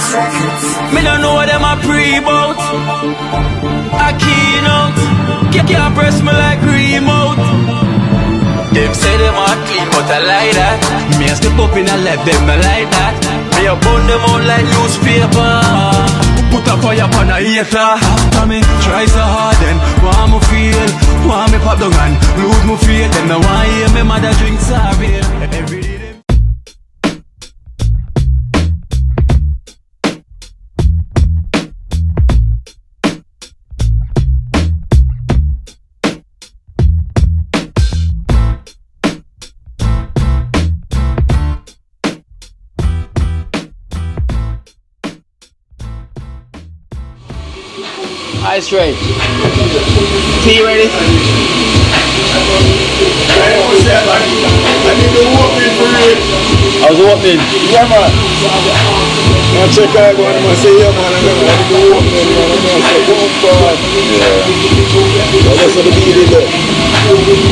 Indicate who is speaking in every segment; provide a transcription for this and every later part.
Speaker 1: Me don't know what them a pre-bout. Akeynote, can't press me like remote. Them say them a clean, but I like that. Me a step up in a left, them I like that. Me a burn them out like newspaper. Put a fire upon a hater. After me try so hard, then want me feel, want me pop down and lose my faith. Them no want hear me mother drink sorry. Every day.
Speaker 2: Eye straight. Tea ready?
Speaker 3: I need to open for it.
Speaker 2: How's the opening?
Speaker 3: Yeah, man. I check out one and I say, yeah, man, I need to open, man. I say, go on. Yeah. That's what the beat is.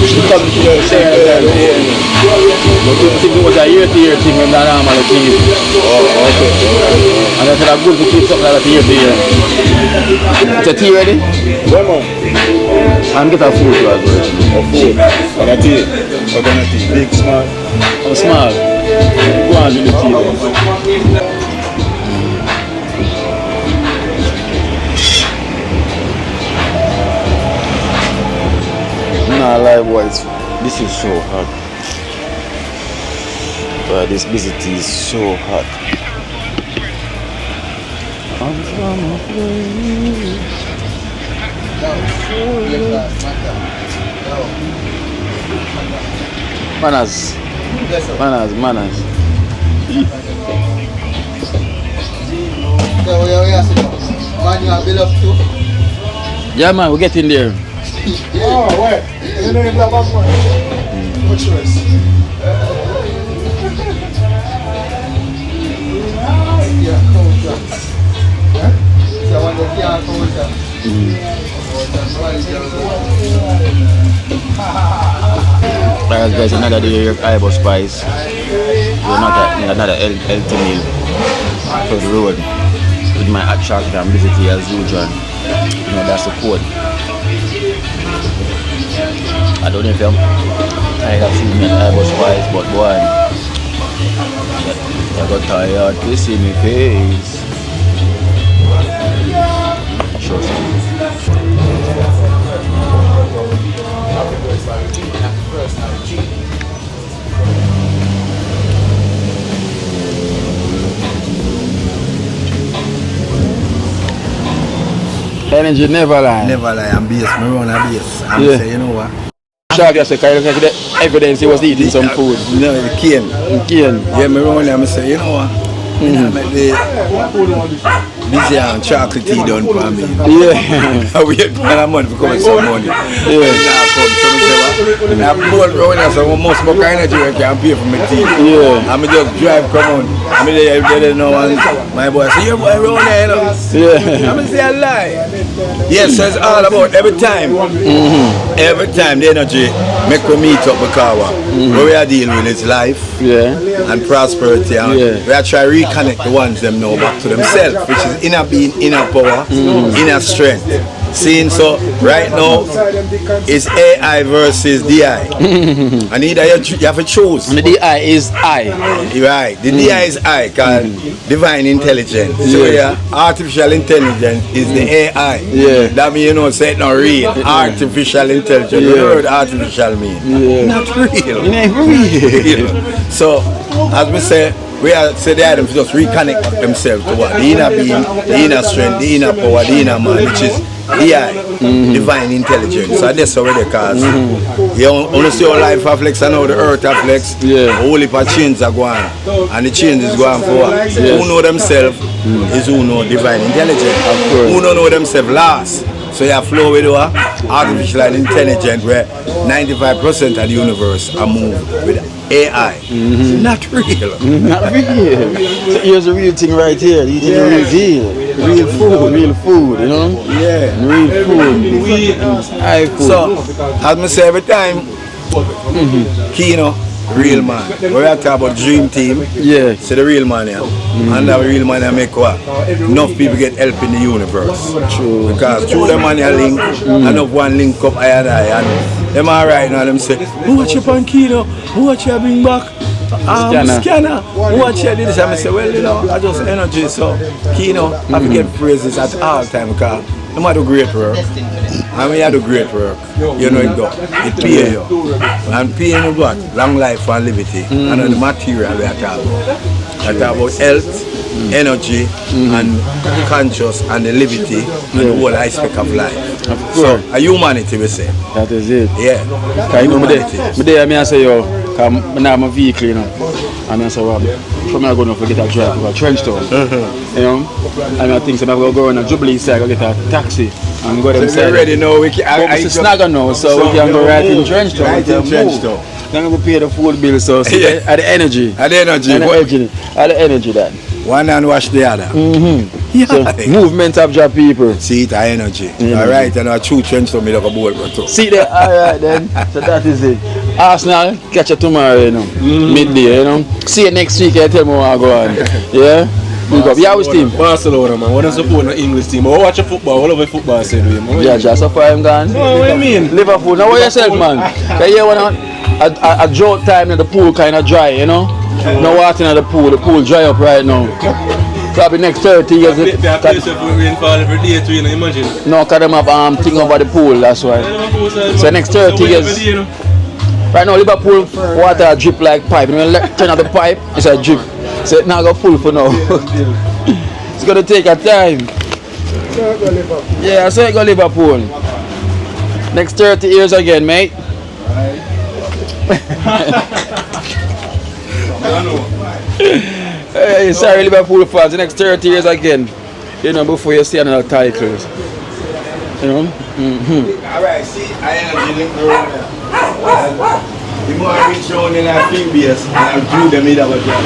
Speaker 3: She comes to the same there.
Speaker 2: But you think it was a year-to-year thing when that normal keep?
Speaker 3: Oh, okay.
Speaker 2: And I said I'm good to keep something like that year-to-year. Is the tea ready?
Speaker 3: Yeah, man.
Speaker 2: And get a food to us, bro.
Speaker 3: A food. And a tea. What kind of tea? Big, small?
Speaker 2: Oh, small. Go on with the tea then. Nah, like boys, this is so hot. But this visitor is so hot. I'm from a place. Manners. Manners.
Speaker 4: Man, you have built up too?
Speaker 2: Yeah, man, we're getting there.
Speaker 3: Oh, wait. You know you have one more. No choice.
Speaker 2: Alright guys, another day here at Ibo Spice. We're another healthy meal for the road with my hot chocolate and busy as usual. You know, that's the code. I don't know if I'm tired of seeing me at Ibo Spice, but boy, I got tired to see me face. Sure. Energy never lie.
Speaker 4: Never lie, I'm base, I run a base. I'm
Speaker 2: Yeah.
Speaker 4: say, you know what?
Speaker 2: Shark just say, kind of the evidence he was eating some food.
Speaker 4: No, the cane.
Speaker 2: Again.
Speaker 4: Yeah, I run there, I say, you know what? I make the busy and chocolate tea done for me.
Speaker 2: Yeah.
Speaker 4: I wait for a month to come and some money.
Speaker 2: Yeah.
Speaker 4: I'm bored around here, so I must smoke energy I can pay for my tea.
Speaker 2: Yeah.
Speaker 4: I'm just drive, come on. I'm there, they know, and my boy say, your boy around here, you know.
Speaker 2: Yeah.
Speaker 4: I'm going to say a lie. Yes, so it's all about every time. Every time the energy make we meet up because what we are dealing with is life and prosperity. And we are trying to reconnect the ones them know back to themselves, which is inner being, inner power, inner strength. Seeing so right now it's AI versus DI. And either you have to choose.
Speaker 2: And the DI is I.
Speaker 4: Right, the DI is I called divine intelligence. So yeah, artificial intelligence is the AI.
Speaker 2: Yeah.
Speaker 4: That means you know say it's not real. Artificial intelligence. You know what artificial mean? Not real.
Speaker 2: It ain't real.
Speaker 4: So as we say, we are say the items just reconnect themselves to what? The inner being, the inner strength, the inner power, the inner man, which is DI, divine intelligence. So that's already because you only see your life affects and how the earth affects. A whole heap of changes are going on. And the change is going for what? Who know themselves is who know divine intelligence. Who don't know themselves last. So you have flow with artificial intelligence where 95% of the universe are moved with AI. Not real.
Speaker 2: Not real. So here's the real thing right here. Eating the real deal. Real food, you know?
Speaker 4: Yeah.
Speaker 2: Real food. High food.
Speaker 4: So, as I say every time, key, you know, Real man. When we are talking about dream team,
Speaker 3: Yeah.
Speaker 4: see the real man here. And the real man here make what? Enough people get help in the universe.
Speaker 3: True.
Speaker 4: Because through them man here link, enough one link up I and them alright now them say, who watch your Kino? Who watch your bring back? Scanner. Who watch your this? I say, well, you know, I just energy, so Kino, I have to get praises at all time because no matter great work. And when you do great work, you know it pay you. And paying you what? Long life and liberty. And the material we are talking about. I talk about health, energy, and conscious and the liberty and the whole aspect of life. So a humanity we say.
Speaker 3: That is it.
Speaker 4: Yeah.
Speaker 3: Because you know, I say, yo, because I have a vehicle, you know. And I say, well, from now I'm going to get a drive to a trench town. You know? And I think so I'm going to go on a Jubilee side, go get a taxi and go them side.
Speaker 4: Ready now, we can
Speaker 3: snagger now, so we can go right in trench town.
Speaker 4: Right in trench town.
Speaker 3: Then I'm going to pay the food bill, so
Speaker 4: Yeah.
Speaker 3: at the energy.
Speaker 4: At the energy.
Speaker 3: At the energy that.
Speaker 4: One hand wash the other.
Speaker 3: Yeah. So, movement of job people.
Speaker 4: See it, energy. Alright, and a true trench town, me like a bowl.
Speaker 3: See there, alright then. So that is it. Arsenal, catch you tomorrow, you know. Midday, you know. See you next week, I tell me what I go on. Yeah? Yeah, which team?
Speaker 5: Barcelona, man. What does support the English team? I watch a football. All over football, say to him.
Speaker 3: Yeah, just so far I'm gone.
Speaker 5: Oh, what do you mean?
Speaker 3: Liverpool. Now what yourself, man? Can you want a drought time in the pool kind of dry, you know? No water in the pool dry up right now. Probably next 30 years.
Speaker 5: Rainfall every day too, you know, imagine.
Speaker 3: No, because them have thing over the pool, that's why. So next 30 years. Right now, Liverpool water drip like pipe. When you turn on the pipe, it's a drip. So it's not going to full for now. It's going to take a time. Yeah, so it go Liverpool. Next 30 years again, mate. Hey, sorry, Liverpool fans. The next 30 years again. You know, before you see another titles. You know?
Speaker 4: Alright, see, I energy link around there. The more I reach around in our field base, and I drew them in our job.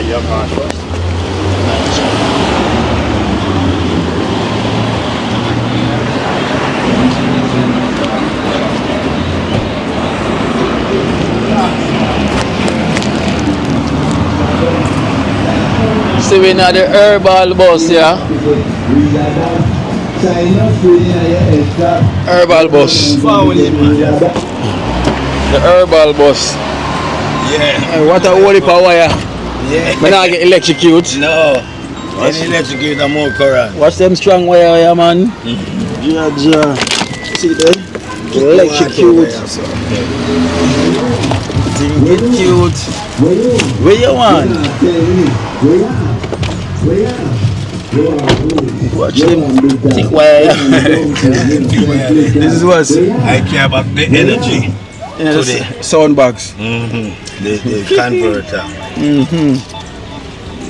Speaker 4: You're gone first.
Speaker 3: See, we're not the herbal bus, yeah? Herbal bus. The herbal bus.
Speaker 4: Yeah.
Speaker 3: What a holy power wire.
Speaker 4: Yeah.
Speaker 3: When I get electrocuted.
Speaker 4: No. Any electrocute and more current.
Speaker 3: Watch them strong wire, yeah, man. Yeah. See there? Electrocute. Get cute. Where you want? Watch them thick wire. This is what
Speaker 4: I care about the energy.
Speaker 3: the sound box.
Speaker 4: The converter.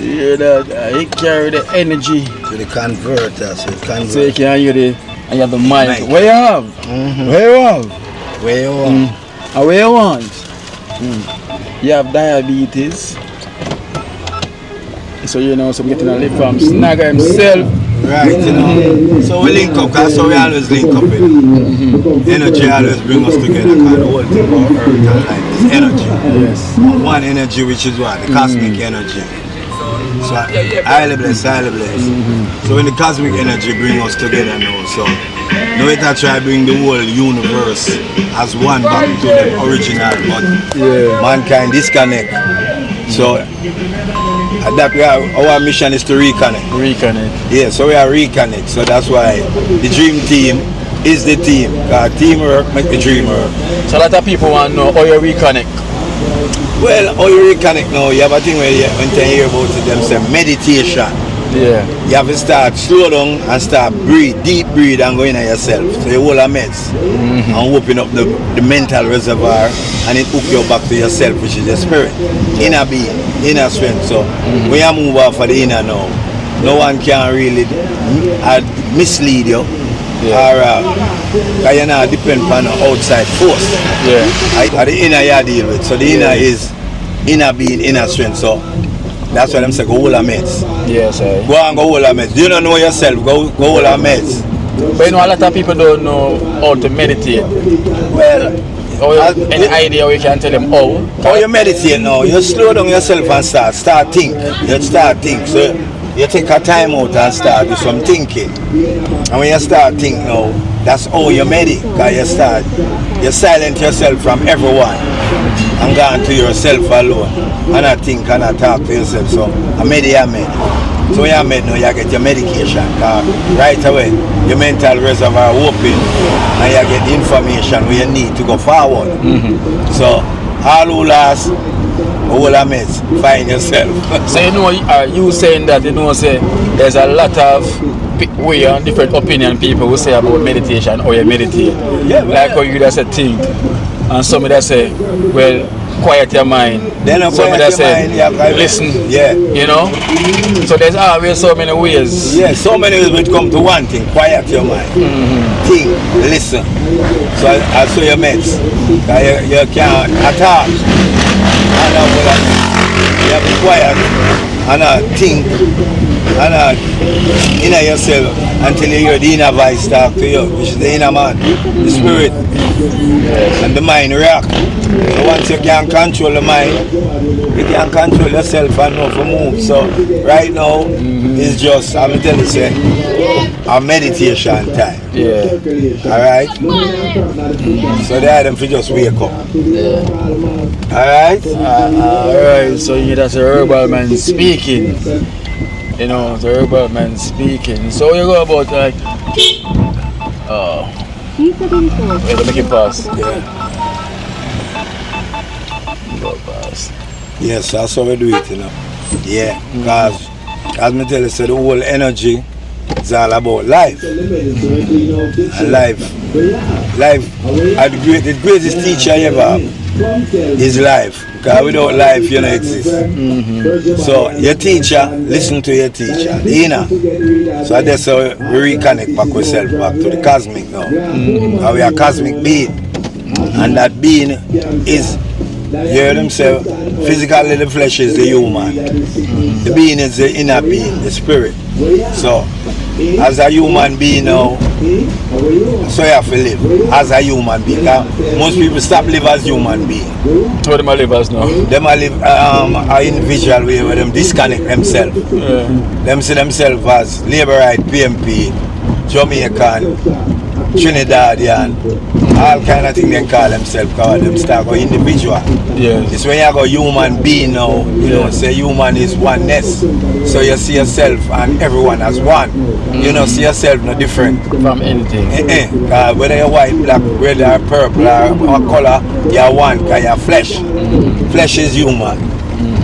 Speaker 3: Yeah, that it carry the energy.
Speaker 4: To the converter. So it converts.
Speaker 3: So you can hear the and you have the mic. Where you have? Where you have?
Speaker 4: Where you want?
Speaker 3: And where you want? You have diabetes. So you know, so I'm getting a lift from Snagger himself.
Speaker 4: Right, you know. So we link up, because so we always link up with energy always bring us together, because the whole thing about earth and life is energy.
Speaker 3: Yes.
Speaker 4: One energy, which is what? The cosmic energy. So highly blessed, highly blessed. So when the cosmic energy bring us together now, so now it try bring the whole universe as one back to the original, but mankind disconnect. So that we are, our mission is to reconnect. Yeah, so we are reconnect. So that's why the dream team is the team. Teamwork make the dream work.
Speaker 3: So a lot of people want to know how you reconnect.
Speaker 4: Well, how you reconnect now, you have a thing where you, when you hear about it, them say meditation.
Speaker 3: Yeah.
Speaker 4: You have to start slow down and start breathe, deep breathe and go in on yourself. So you hold a meds and open up the mental reservoir and it hook you back to yourself, which is the spirit. Inner being, inner strength. So when you move off of the inner now, no one can really mislead you. Or you not depend on outside force. At the inner you deal with. So the inner is inner being, inner strength. So that's why I'm saying go hold a meds.
Speaker 3: Yes, sir.
Speaker 4: Go and go hold a meds. You don't know yourself, go hold a meds.
Speaker 2: But you know, a lot of people don't know how to meditate.
Speaker 4: Well,
Speaker 2: Any idea we can tell them how?
Speaker 4: how you meditate now, you slow down yourself and start think. You start think. So you take a time out and start do some thinking. And when you start thinking now, that's how you meditate. Because you silence yourself from everyone and go on to yourself alone. And I think and I talk to yourself. So I meditate. So when you med now, you get your medication. Right away, your mental reservoir open and you get the information where you need to go forward. So all who last, all are meds, find yourself.
Speaker 2: So you know, you saying that, you know, say there's a lot of way and different opinion people who say about meditation or you meditate.
Speaker 4: Yeah,
Speaker 2: like how you just say think, and some that say, well, quiet your mind.
Speaker 4: Then
Speaker 2: some that say,
Speaker 4: mind,
Speaker 2: listen.
Speaker 4: Yeah.
Speaker 2: You know? So there's always so many ways.
Speaker 4: Yeah, so many ways will come to one thing, quiet your mind. Think, listen. So I saw your meds. You can't attack. And you have to be quiet and think and inner yourself until you hear the inner voice talk to you, which is the inner man, the spirit, and the mind react. So once you can control the mind, you can control yourself and know to move. So right now, it's just, I'm telling you, a meditation time.
Speaker 2: Yeah.
Speaker 4: Alright? So they are them for just wake up. Alright?
Speaker 2: Alright, so that's a herbal man speaking. You know, the herbal man speaking. So you go about like, wait, let me make it pass.
Speaker 4: Yeah.
Speaker 2: Go pass.
Speaker 4: Yes, that's how we do it, you know. Yeah, because as me tell you, so the whole energy is all about life. And life, the greatest teacher I ever have is life. Because without life, you don't exist. So your teacher, listen to your teacher, the inner. So that's how we reconnect back ourselves back to the cosmic now. Because we are cosmic being. And that being is, you hear them say, physically the flesh is the human. The being is the inner being, the spirit. So, as a human being now, so you have to live as a human being. Most people stop live as human being.
Speaker 2: What them live as now?
Speaker 4: Them live an individual way where them disconnect themselves. Them see themselves as Labourite, PMP, Jamaican, Trinidadian, all kind of things they call themselves because them start go individual.
Speaker 2: Yes.
Speaker 4: It's when you go human being now, you know, say human is oneness. So you see yourself and everyone as one. You know, see yourself no different.
Speaker 2: From anything.
Speaker 4: Whether you're white, black, red or purple or color, you're one because you're flesh. Flesh is human.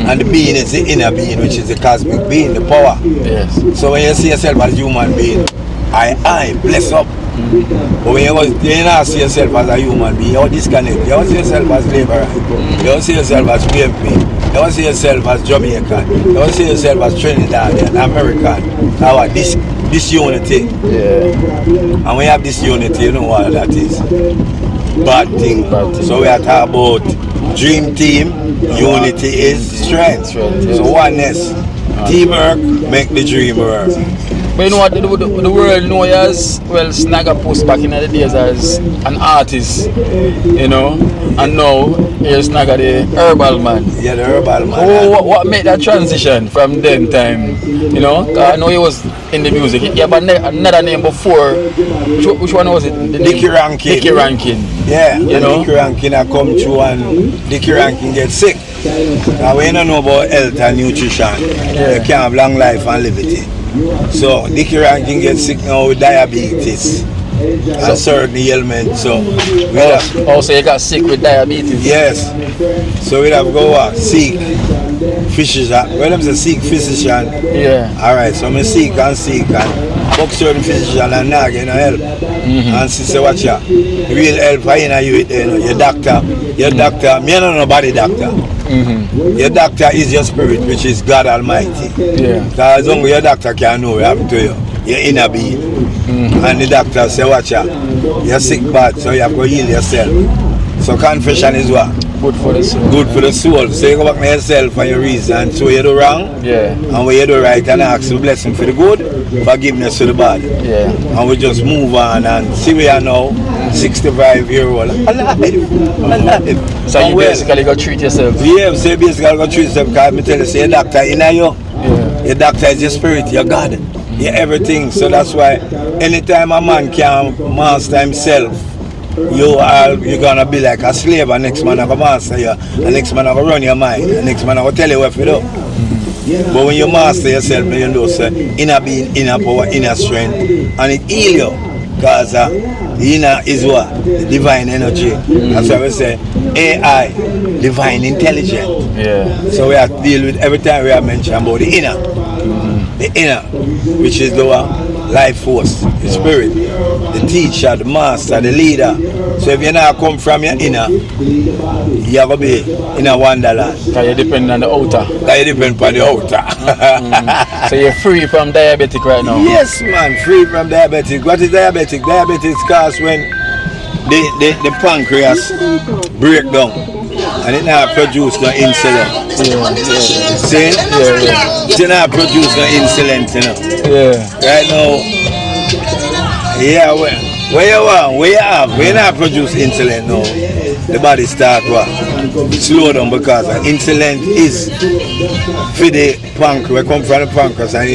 Speaker 4: And the being is the inner being, which is the cosmic being, the power.
Speaker 2: Yes.
Speaker 4: So when you see yourself as human being, I bless up. But when you don't see yourself as a human being, you disconnect. You don't see yourself as Labourite. You don't see yourself as PMP. You don't see yourself as Jamaican. You don't see yourself as Trinidadian, American. Now this unity.
Speaker 2: Yeah.
Speaker 4: And when you have this unity, you know what that is. Bad thing. So we are talking about dream team. Unity is strength. So oneness. Teamwork make the dream work.
Speaker 2: But you know what, the world know you as, well, Snagger Post back in the days as an artist, you know, and now here's Snagger the herbal man.
Speaker 4: Yeah, the herbal man.
Speaker 2: Oh, what made that transition from then time, you know? I know he was in the music. He had another name before. Which one was it?
Speaker 4: Dickie Rankin.
Speaker 2: Dickie Rankin.
Speaker 4: Yeah,
Speaker 2: you know?
Speaker 4: Dickie Rankin had come through and Dickie Rankin get sick. Now we don't know about health and nutrition. You can't have long life and live it. So Dickie Rankin gets sick now with diabetes and certain ailments. So
Speaker 2: also you got sick with diabetes.
Speaker 4: Yes. So we have to go seek physician. When I'm seek physician.
Speaker 2: Yeah.
Speaker 4: Alright, so I seek and book certain physician and not get no help. And she say watch ya. Real help I know you with your doctor. Your doctor, me no nobody doctor. Your doctor is your spirit, which is God Almighty.
Speaker 2: Yeah.
Speaker 4: Because only your doctor can know what happened to you, your inner being. And the doctor say, watch out, you're sick bad, so you have to heal yourself. So confession is what?
Speaker 2: good for the soul.
Speaker 4: Good for the soul. So you go back to yourself and your reason. So you do wrong.
Speaker 2: Yeah.
Speaker 4: And when you do right and ask for blessing for the good, forgiveness for the bad.
Speaker 2: Yeah.
Speaker 4: And we just move on and see where you are now, 65-year-old. Alive.
Speaker 2: So you basically go treat yourself.
Speaker 4: Yeah, so you basically go treat yourself because I tell you, say your doctor in you.
Speaker 2: Yeah.
Speaker 4: Your doctor is your spirit, your God, your everything. So that's why anytime a man can master himself, you're gonna be like a slave, and next man gonna master you, and next man gonna run your mind, and next man gonna tell you what to do. But when you master yourself, you know, so inner being, inner power, inner strength, and it heals you. Because the inner is what? The divine energy. That's why we say AI, divine intelligence.
Speaker 2: Yeah.
Speaker 4: So we have to deal with every time we have mentioned about the inner. The inner, which is the life force, the spirit, the teacher, the master, the leader. So if you not come from your inner, you have to be in a wonderland.
Speaker 2: Because you depend on the outer.
Speaker 4: Because you depend on the outer.
Speaker 2: So you're free from diabetic right now?
Speaker 4: Yes, man, free from diabetic. What is diabetic? Diabetic cause when the pancreas break down and it not produce no insulin. See? It not produce no insulin, you know. Right now, where you not produce insulin now, the body start what? Slow down because insulin is for the pancreas, come from the pancreas, and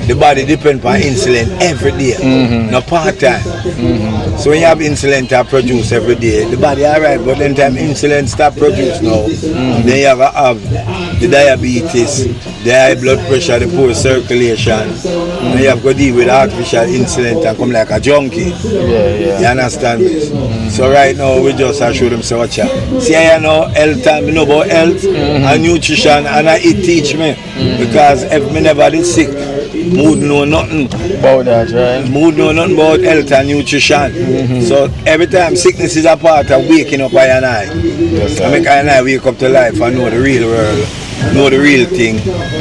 Speaker 4: the body depends on insulin every day, no part-time. So when you have insulin to produce every day, the body alright, but then time insulin stop produce now, then you have the diabetes, the high blood pressure, the poor circulation, and you have to deal with artificial insulin and come like a junkie. You understand this? So right now we just show them so watch out. See I know health and I know about health and nutrition, and it teach me because if me never did sick, mood know nothing
Speaker 2: about that, right?
Speaker 4: Mood know nothing about health and nutrition. So every time sickness is a part of waking up I and I. I make I and I wake up to life and know the real world, know the real thing,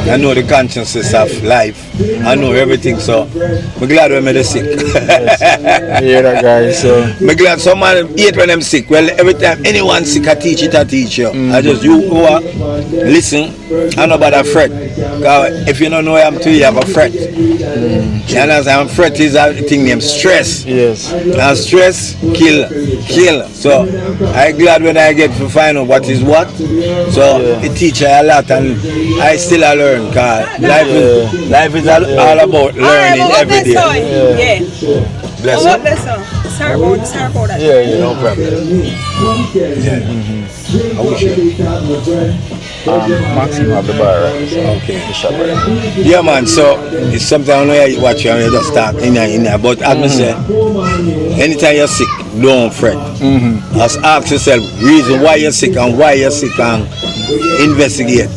Speaker 4: I know the consciousness of life, I know everything. So I'm glad when I'm sick.
Speaker 2: Yeah, that guy. So
Speaker 4: I'm glad someone hate when I'm sick. Well, every time anyone sick, I teach it, I teach you. I just you go listen, I know about a fret. If you don't know I'm to you have a fret. You understand? Fret is a thing named stress.
Speaker 2: Yes.
Speaker 4: And stress kill. So I'm glad when I get to find out what is what. So it teaches a lot, and I still learn. Cause life is all about learning every day. Bless you.
Speaker 6: Sorry about that.
Speaker 2: Yeah.
Speaker 4: No problem. I wish you.
Speaker 2: Maximum of the bar, right? So,
Speaker 4: Okay.
Speaker 2: the shop, right?
Speaker 4: Yeah, man. So it's something I know you watch and you just start in there. But as I say, anytime you're sick, don't fret. Just ask yourself reason why you're sick and investigate.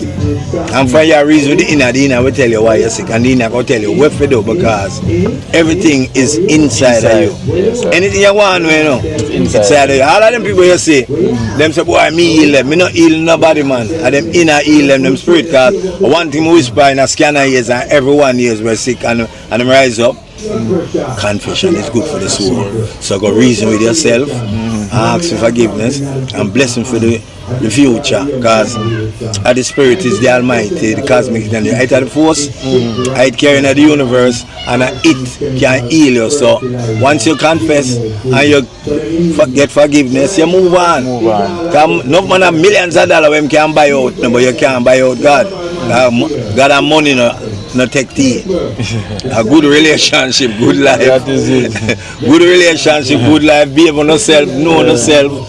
Speaker 4: And for your reason, the inner will tell you why you're sick, and the inner will tell you what to do, because everything is inside of you.
Speaker 2: Yes,
Speaker 4: Anything you want, you know, inside of you. All of them people you see, them say, boy, me heal them. Me not heal nobody, man. And them inner heal them spirit, because one thing we whisper in a scanner years, and everyone years we're sick, and them rise up. Confession is good for the soul. So go reason with yourself, ask for forgiveness, and blessing for the future, because the spirit is the almighty, the cosmic energy. It is the force, it carrying the universe, and it can heal you. So once you confess and you get forgiveness, you move on. No man have millions of dollars when you can buy out, but you can't buy out God. God have money no take tea. A good relationship, good life.
Speaker 2: That is it.
Speaker 4: Good relationship, good life, behave on yourself, know yourself,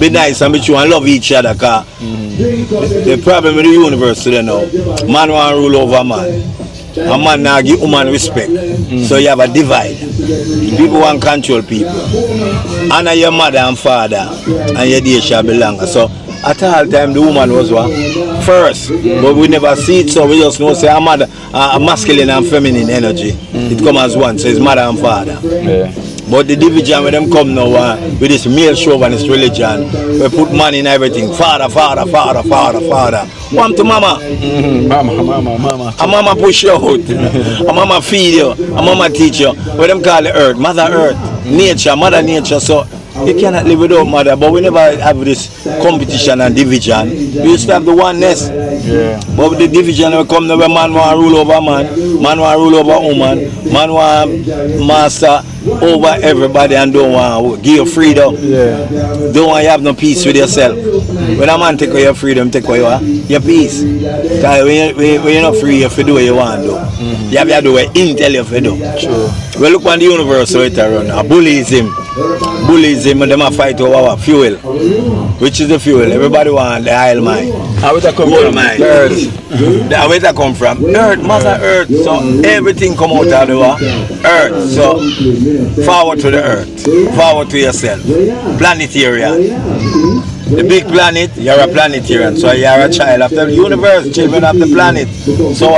Speaker 4: be nice and be true and love each other. The problem with the universe today now, man want to rule over man. A man now give woman respect. So you have a divide. People want to control people. Honor your mother and father, and your day shall belong. So at all time the woman was what? First, but we never see it, so we just know say a mother, a masculine and feminine energy. It comes as one, so it's mother and father. But the division when them come now with this male chauvinist religion, we put man in everything. Father. One to mama.
Speaker 2: Mama.
Speaker 4: A mama push you out. A mama feed you. A mama teach you. What them call the earth, Mother Earth, nature, Mother Nature. So You cannot live without mother, but we never have this competition and division. We used to have the oneness.
Speaker 2: Yeah.
Speaker 4: But with the division will come where man want to rule over man want to rule over woman, man want master over everybody and don't want to give you freedom.
Speaker 2: Yeah.
Speaker 4: Don't want you have no peace with yourself. When a man take away your freedom, take away your peace. Because when you're not free, you have to do what you want to do. You have to do what he tell you to do.
Speaker 2: True.
Speaker 4: We look on the universe so it around. Bullyism and them a fight over what? Fuel. Which is the fuel? Everybody want the oil mine.
Speaker 2: How would that come
Speaker 4: Gold
Speaker 2: from?
Speaker 4: mine.
Speaker 2: Earth.
Speaker 4: Where that come from? Earth, Mother Earth. So everything come out of the earth. So forward to the earth. Forward to yourself. Planetarian. The big planet, you're a planetarian, so you're a child of the universe, children of the planet. So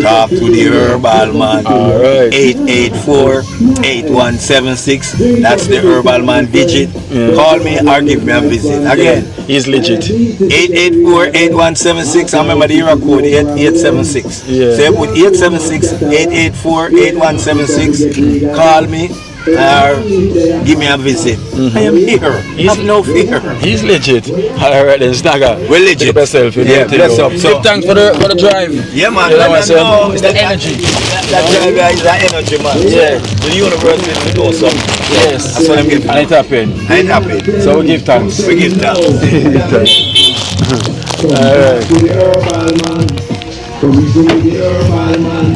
Speaker 4: talk to the herbal man.
Speaker 2: Alright.
Speaker 4: 884-8176. That's the herbal man digit. Call me or give me a visit. Again,
Speaker 2: He's legit.
Speaker 4: 884-8176. I remember the era code 876.
Speaker 2: Yeah.
Speaker 4: So you put 876-884-8176. Call me or give me a visit. I am here. I have no fear.
Speaker 2: He's legit. Alright then, Snagger.
Speaker 4: We're legit.
Speaker 2: Keep yourself, you
Speaker 4: Yeah,
Speaker 2: know, to
Speaker 4: bless
Speaker 2: go.
Speaker 4: up. So-
Speaker 2: Give thanks for the drive.
Speaker 4: Yeah, man.
Speaker 2: You know
Speaker 4: Let
Speaker 2: what
Speaker 4: them
Speaker 2: I'm
Speaker 4: know
Speaker 2: saying? It's the energy.
Speaker 4: That driver is that energy, man.
Speaker 2: Yeah.
Speaker 4: The universe will do something.
Speaker 2: Yes.
Speaker 4: That's what I'm giving.
Speaker 2: And it happened.
Speaker 4: I ain't happy.
Speaker 2: So we give thanks.
Speaker 4: We give thanks.
Speaker 2: Alright.
Speaker 3: To the herbal man, so we do the herbal man.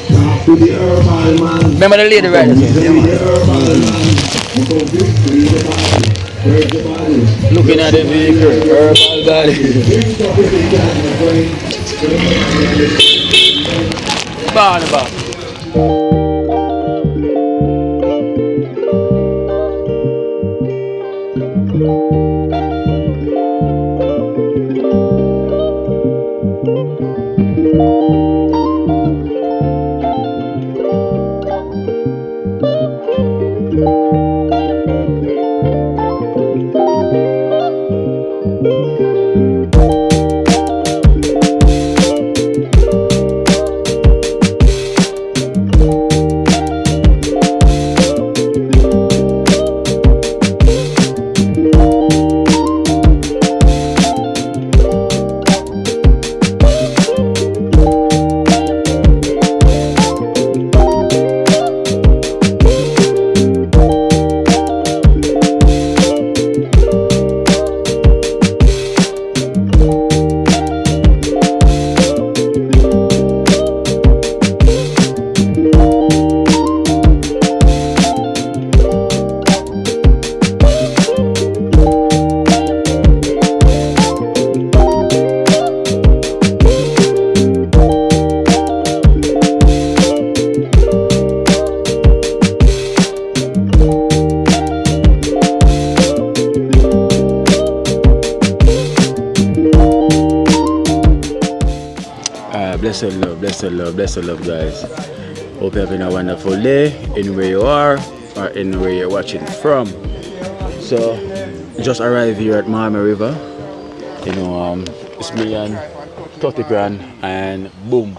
Speaker 3: Talk to the herbal man.
Speaker 2: Remember the lady right there?
Speaker 3: To the herbal man. So free the body, break the body.
Speaker 2: Looking at the vehicle. Herbal body.
Speaker 3: Drink up if you can, my friend.
Speaker 2: Barnaba. Blessed love, guys. Hope you're having a wonderful day, anywhere you are or anywhere you're watching from. So, just arrived here at Miami River. You know, it's me and 30 grand, and boom.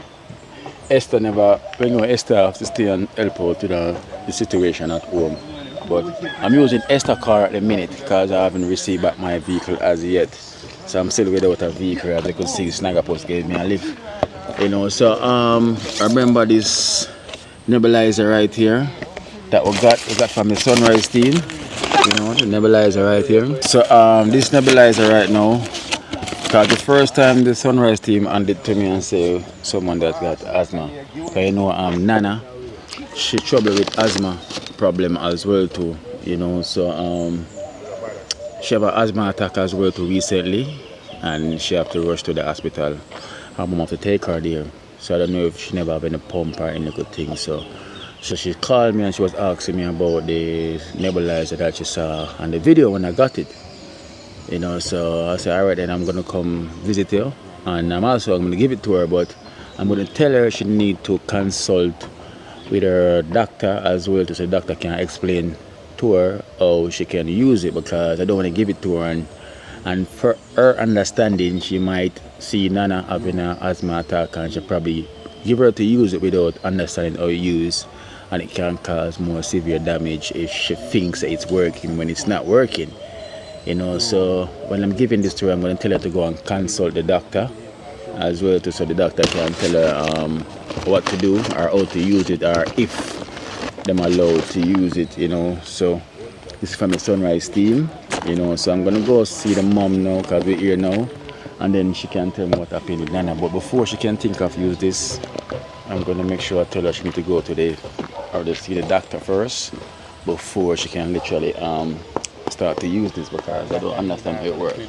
Speaker 2: Esther Esther has to stay and help out with the situation at home. But I'm using Esther car at the minute because I haven't received back my vehicle as yet. So I'm still without a vehicle. As you can see, Snagger Post gave me a lift. You know, so I remember this nebulizer right here that we got from the Sunrise team. You know, the nebulizer right here. So this nebulizer right now, because the first time the Sunrise team handed to me and say someone that got asthma. Because you know, Nana, she trouble with asthma problem as well too. You know, so she have an asthma attack as well too recently, and she have to rush to the hospital. Her mom have to take her there. So I don't know if she never have any pump or any good thing. So she called me and she was asking me about the nebulizer that she saw on the video when I got it. You know, so I said, alright, then I'm gonna come visit her, and I'm gonna give it to her, but I'm gonna tell her she need to consult with her doctor as well, so the doctor can explain to her how she can use it, because I don't want to give it to her and for her understanding, she might see Nana having an asthma attack and she probably give her to use it without understanding how to use, and it can cause more severe damage if she thinks that it's working when it's not working. You know, so when I'm giving this to her, I'm going to tell her to go and consult the doctor as well, so the doctor can tell her what to do or how to use it, or if them allowed to use it, you know. So this is from the Sunrise team, you know. So I'm going to go see the mom now, because we're here now, and then she can tell me what happened with Nana. But before she can think of use this, I'm going to make sure I tell her she need to go to to see the doctor first before she can literally start to use this, because I don't understand how it works,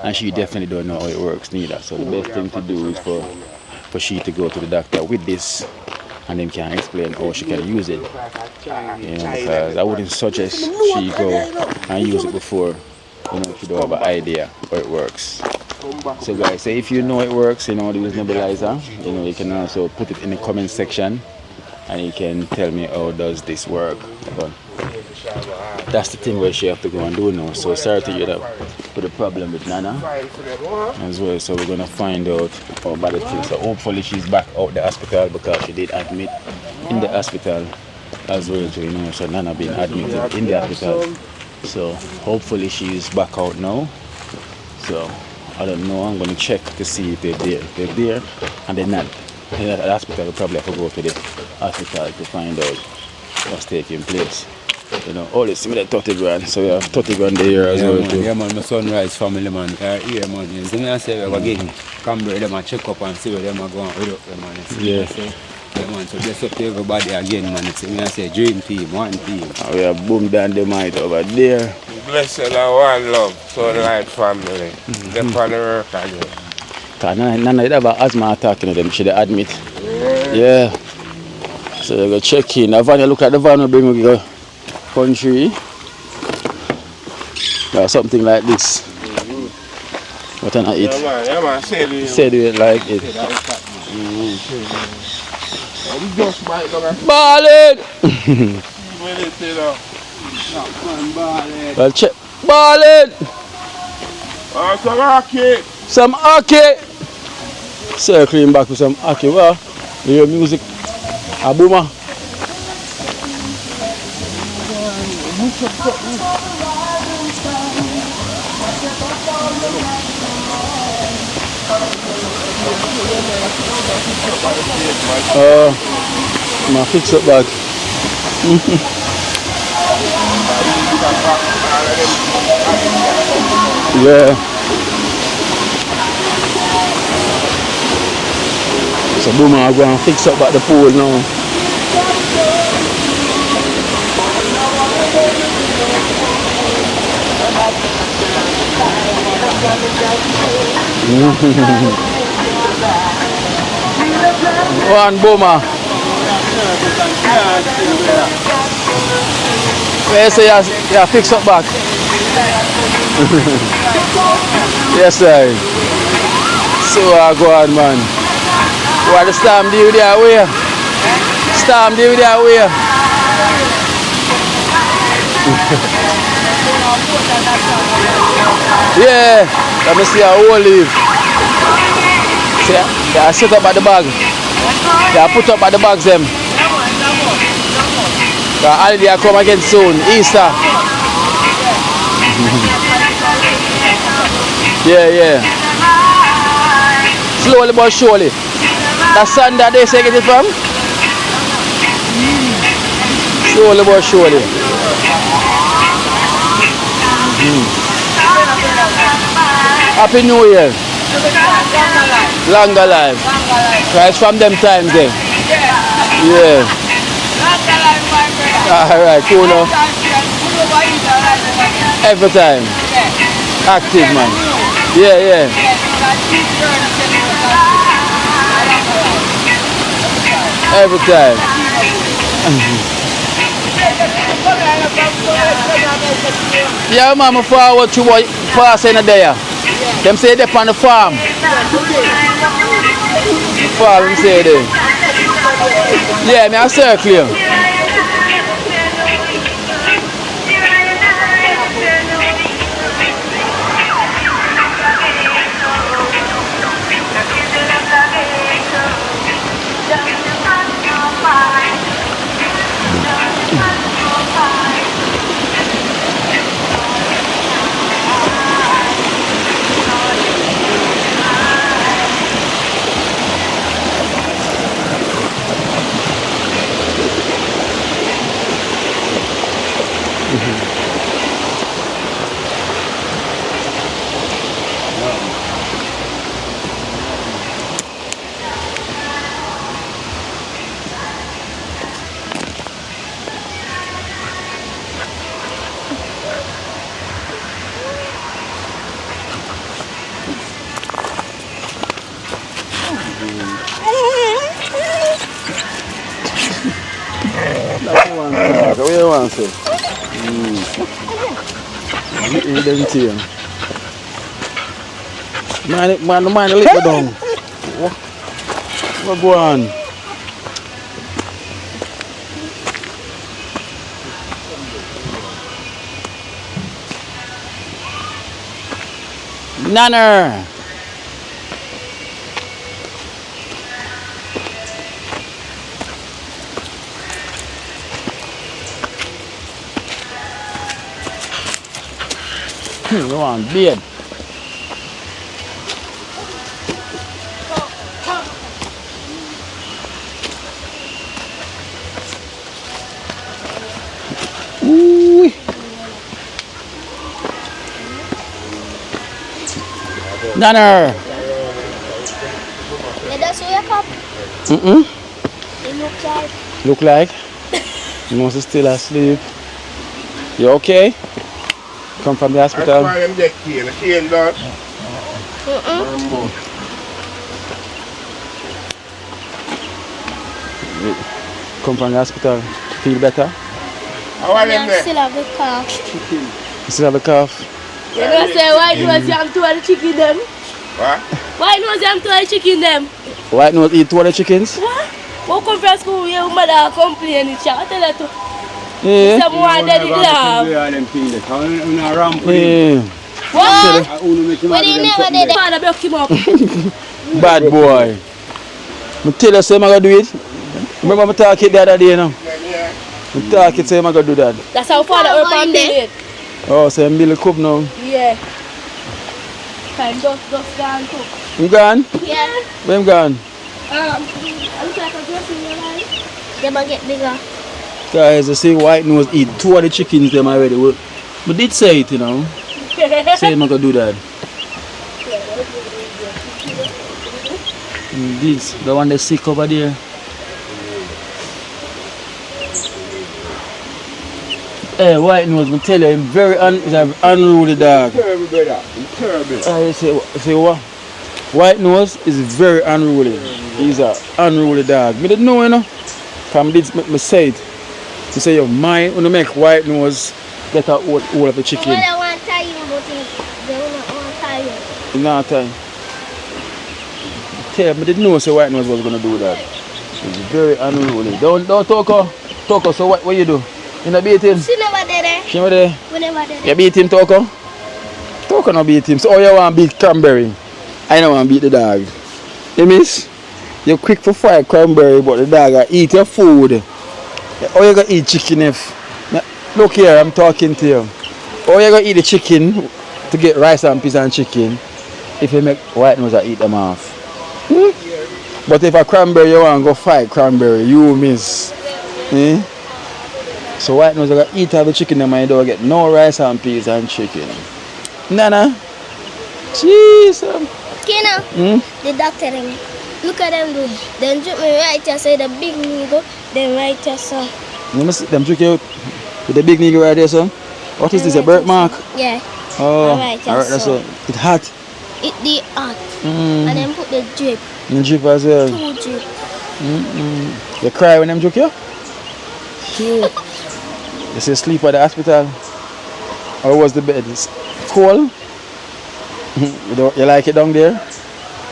Speaker 2: and she definitely don't know how it works neither. So the best thing to do is for she to go to the doctor with this, and then can explain how she can use it. You know, because I wouldn't suggest she go and use it before, you know, if you don't have an idea how it works. So guys, so if you know it works, you know, to use nebulizer, you know, you can also put it in the comment section and you can tell me how does this work. But that's the thing where she have to go and do now. So sorry to hear that with the problem with Nana as well. So we're gonna find out how bad it is. So hopefully she's back out the hospital, because she did admit in the hospital as well. So, you know, so Nana been admitted in the hospital. So hopefully she's back out now. So I don't know, I'm gonna check to see if they're there. If they're there and they're not at the hospital, we'll probably have to go to the hospital to find out what's taking place. You know, all this, me that 30 grand, so we have 30 grand there as well too.
Speaker 7: Yeah man, my Sunrise family man, here man, you see me I say we're going to Cranberry, them and check up and see where them are going with up man.
Speaker 2: Yeah.
Speaker 7: Yeah man, so bless up to everybody again man, see me I say dream team, one team.
Speaker 2: And we have Boom Dynamite over there.
Speaker 8: Blessed and one love, Sunrise family. Them on the work again.
Speaker 2: Cause Nana have an asthma attack, you know, them should admit. Yeah. So you go check in. The van, you look at the van, we bring you go country. Or something like this. What can I eat?
Speaker 8: Yeah man,
Speaker 2: Say do it like it. Ballin'! Well, check. Ballin'!
Speaker 8: Some hockey.
Speaker 2: Some hockey! Circling back with some hockey. Well, you hear music. A boomer. My fix up bag. Yeah. So boomer, I'm going to fix up at the pool now. One boomer. Where you say you fix up back? Yes sir. So I go on man. What the storm do that way? Storm do that way. Yeah, let me see a whole leaf. See, they are set up at the bag. They are put up at the bags them. The holiday come again soon, Easter. Yeah. Slowly but surely. The sun that they say get it from? Slowly but surely. Happy New Year. Longer life. Right from them times then. Yeah. Alright, cool now. Every time. Active man. Yeah. Every time. Yeah, man, I'm forward to what pass in there. Them say they're on the farm. Farm, say they. Yeah, me I circle you. What you want to say? You didn't see him. Man, the little down. What go on? Nanner. Go on, beard. Ooh. Nanner.
Speaker 6: Yeah, that's wake up. It looks like.
Speaker 2: Look like? You must still asleep. You okay? Come from the hospital?
Speaker 3: I'm just cane done.
Speaker 2: Come from the hospital. Feel better?
Speaker 3: How are them
Speaker 6: I
Speaker 3: there?
Speaker 6: still have the cough.
Speaker 2: You still have a cough?
Speaker 9: You know say why do you am to the chicken them?
Speaker 3: What?
Speaker 9: Why do you am to the chicken them?
Speaker 2: White nose eat 2 of the chickens?
Speaker 9: What? What come from school your mother complain it I tell her to
Speaker 2: Yeah.
Speaker 9: someone that it love.
Speaker 2: Yeah.
Speaker 9: What?
Speaker 6: But he never did it.
Speaker 9: Father broke him up.
Speaker 2: Bad boy. I tell you, say I'm going to do it. Remember I talk it the other day, you know? I talk it, say I'm going to do that.
Speaker 9: That's how father work on it.
Speaker 2: Oh, so I'm building a cup now.
Speaker 9: Yeah. Time just gone too.
Speaker 2: You gone?
Speaker 6: Yeah.
Speaker 2: Where I'm gone?
Speaker 9: I look like a dress in your life.
Speaker 6: They might get bigger.
Speaker 2: Guys, I say white nose eat 2 of the chickens them already. But did say it, you know. Say I'm not gonna do that. This, the one that's sick over there. Hey, white nose, I tell you, I'm very he's an unruly dog.
Speaker 3: Terrible, brother. Terrible.
Speaker 2: I say what? White nose is very unruly. He's an unruly dog. I didn't know, you know. From this, me say it. You say your mind when you make white nose get a hold of the chicken.
Speaker 6: Well, I want to tie you, but they don't want to tie you.
Speaker 2: It's not time. Tell me, I didn't know so white nose was gonna do that. It's very unruly. Don't talk. Talk, so what you do? You not beat him?
Speaker 6: She never did it.
Speaker 2: She never there?
Speaker 6: We never did it.
Speaker 2: You beat him, Toko? Toko no beat him. So how you want to beat Cranberry? I don't want to beat the dog. You miss? You're quick for fry Cranberry, but the dog will eat your food. How you gonna eat chicken if... Look here, I'm talking to you. How you gonna eat the chicken to get rice and peas and chicken if you make white nose eat them off? But if a Cranberry you want to go fight Cranberry, you miss. So white nose gonna eat all the chicken and you don't get no rice and peas and chicken. Nana. Jeez.
Speaker 6: Kena, the doctor, look at them do. Then drip me right here, say the big needle, then right here, so.
Speaker 2: You must see them trick you out with the big nigga right there, son. What is this, a birthmark?
Speaker 6: Yeah.
Speaker 2: Oh,
Speaker 6: Alright,
Speaker 2: alright, that's
Speaker 6: so.
Speaker 2: all. It's hot.
Speaker 6: It the hot. And then put the drip.
Speaker 2: And drip as well.
Speaker 6: 2 drip.
Speaker 2: You cry when them joke you? You say sleep at the hospital? Or was the bed? It's cold? You like it down there?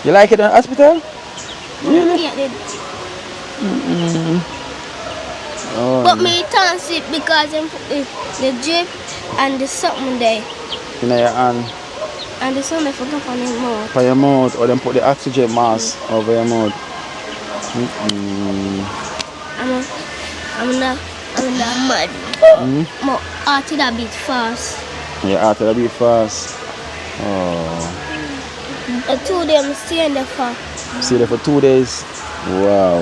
Speaker 2: You like it in the hospital? Really?
Speaker 6: Yeah, they,
Speaker 2: Oh.
Speaker 6: but me can't sit because them put the drip and the something there.
Speaker 2: In your hand,
Speaker 6: And the something I forgot on their mouth.
Speaker 2: for your mouth, or then put the oxygen mask over your mouth.
Speaker 6: I'm not mad. My heart is a bit fast.
Speaker 2: Your heart will be fast. Oh.
Speaker 6: The 2 days I'm staying there for.
Speaker 2: Stay there for 2 days. Wow.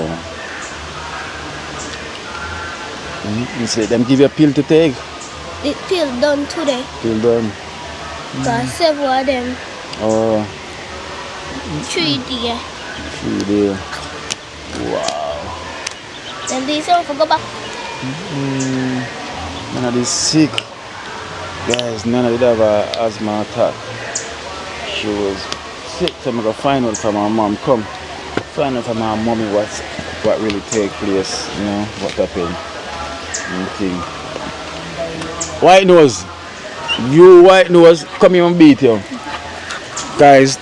Speaker 2: You say them give you a pill to take?
Speaker 6: The pill done today.
Speaker 2: Pill done.
Speaker 6: Got several of them.
Speaker 2: Oh,
Speaker 6: 3 days.
Speaker 2: 3 days. Wow.
Speaker 6: Then these don't go back.
Speaker 2: None of this sick. Guys, none of them have an asthma attack. She was sick, so I'm going to find out from her mom. Come. find out from my mommy what really take place, you know, what happened. Anything. White nose. You white nose, come here and beat you. Guys,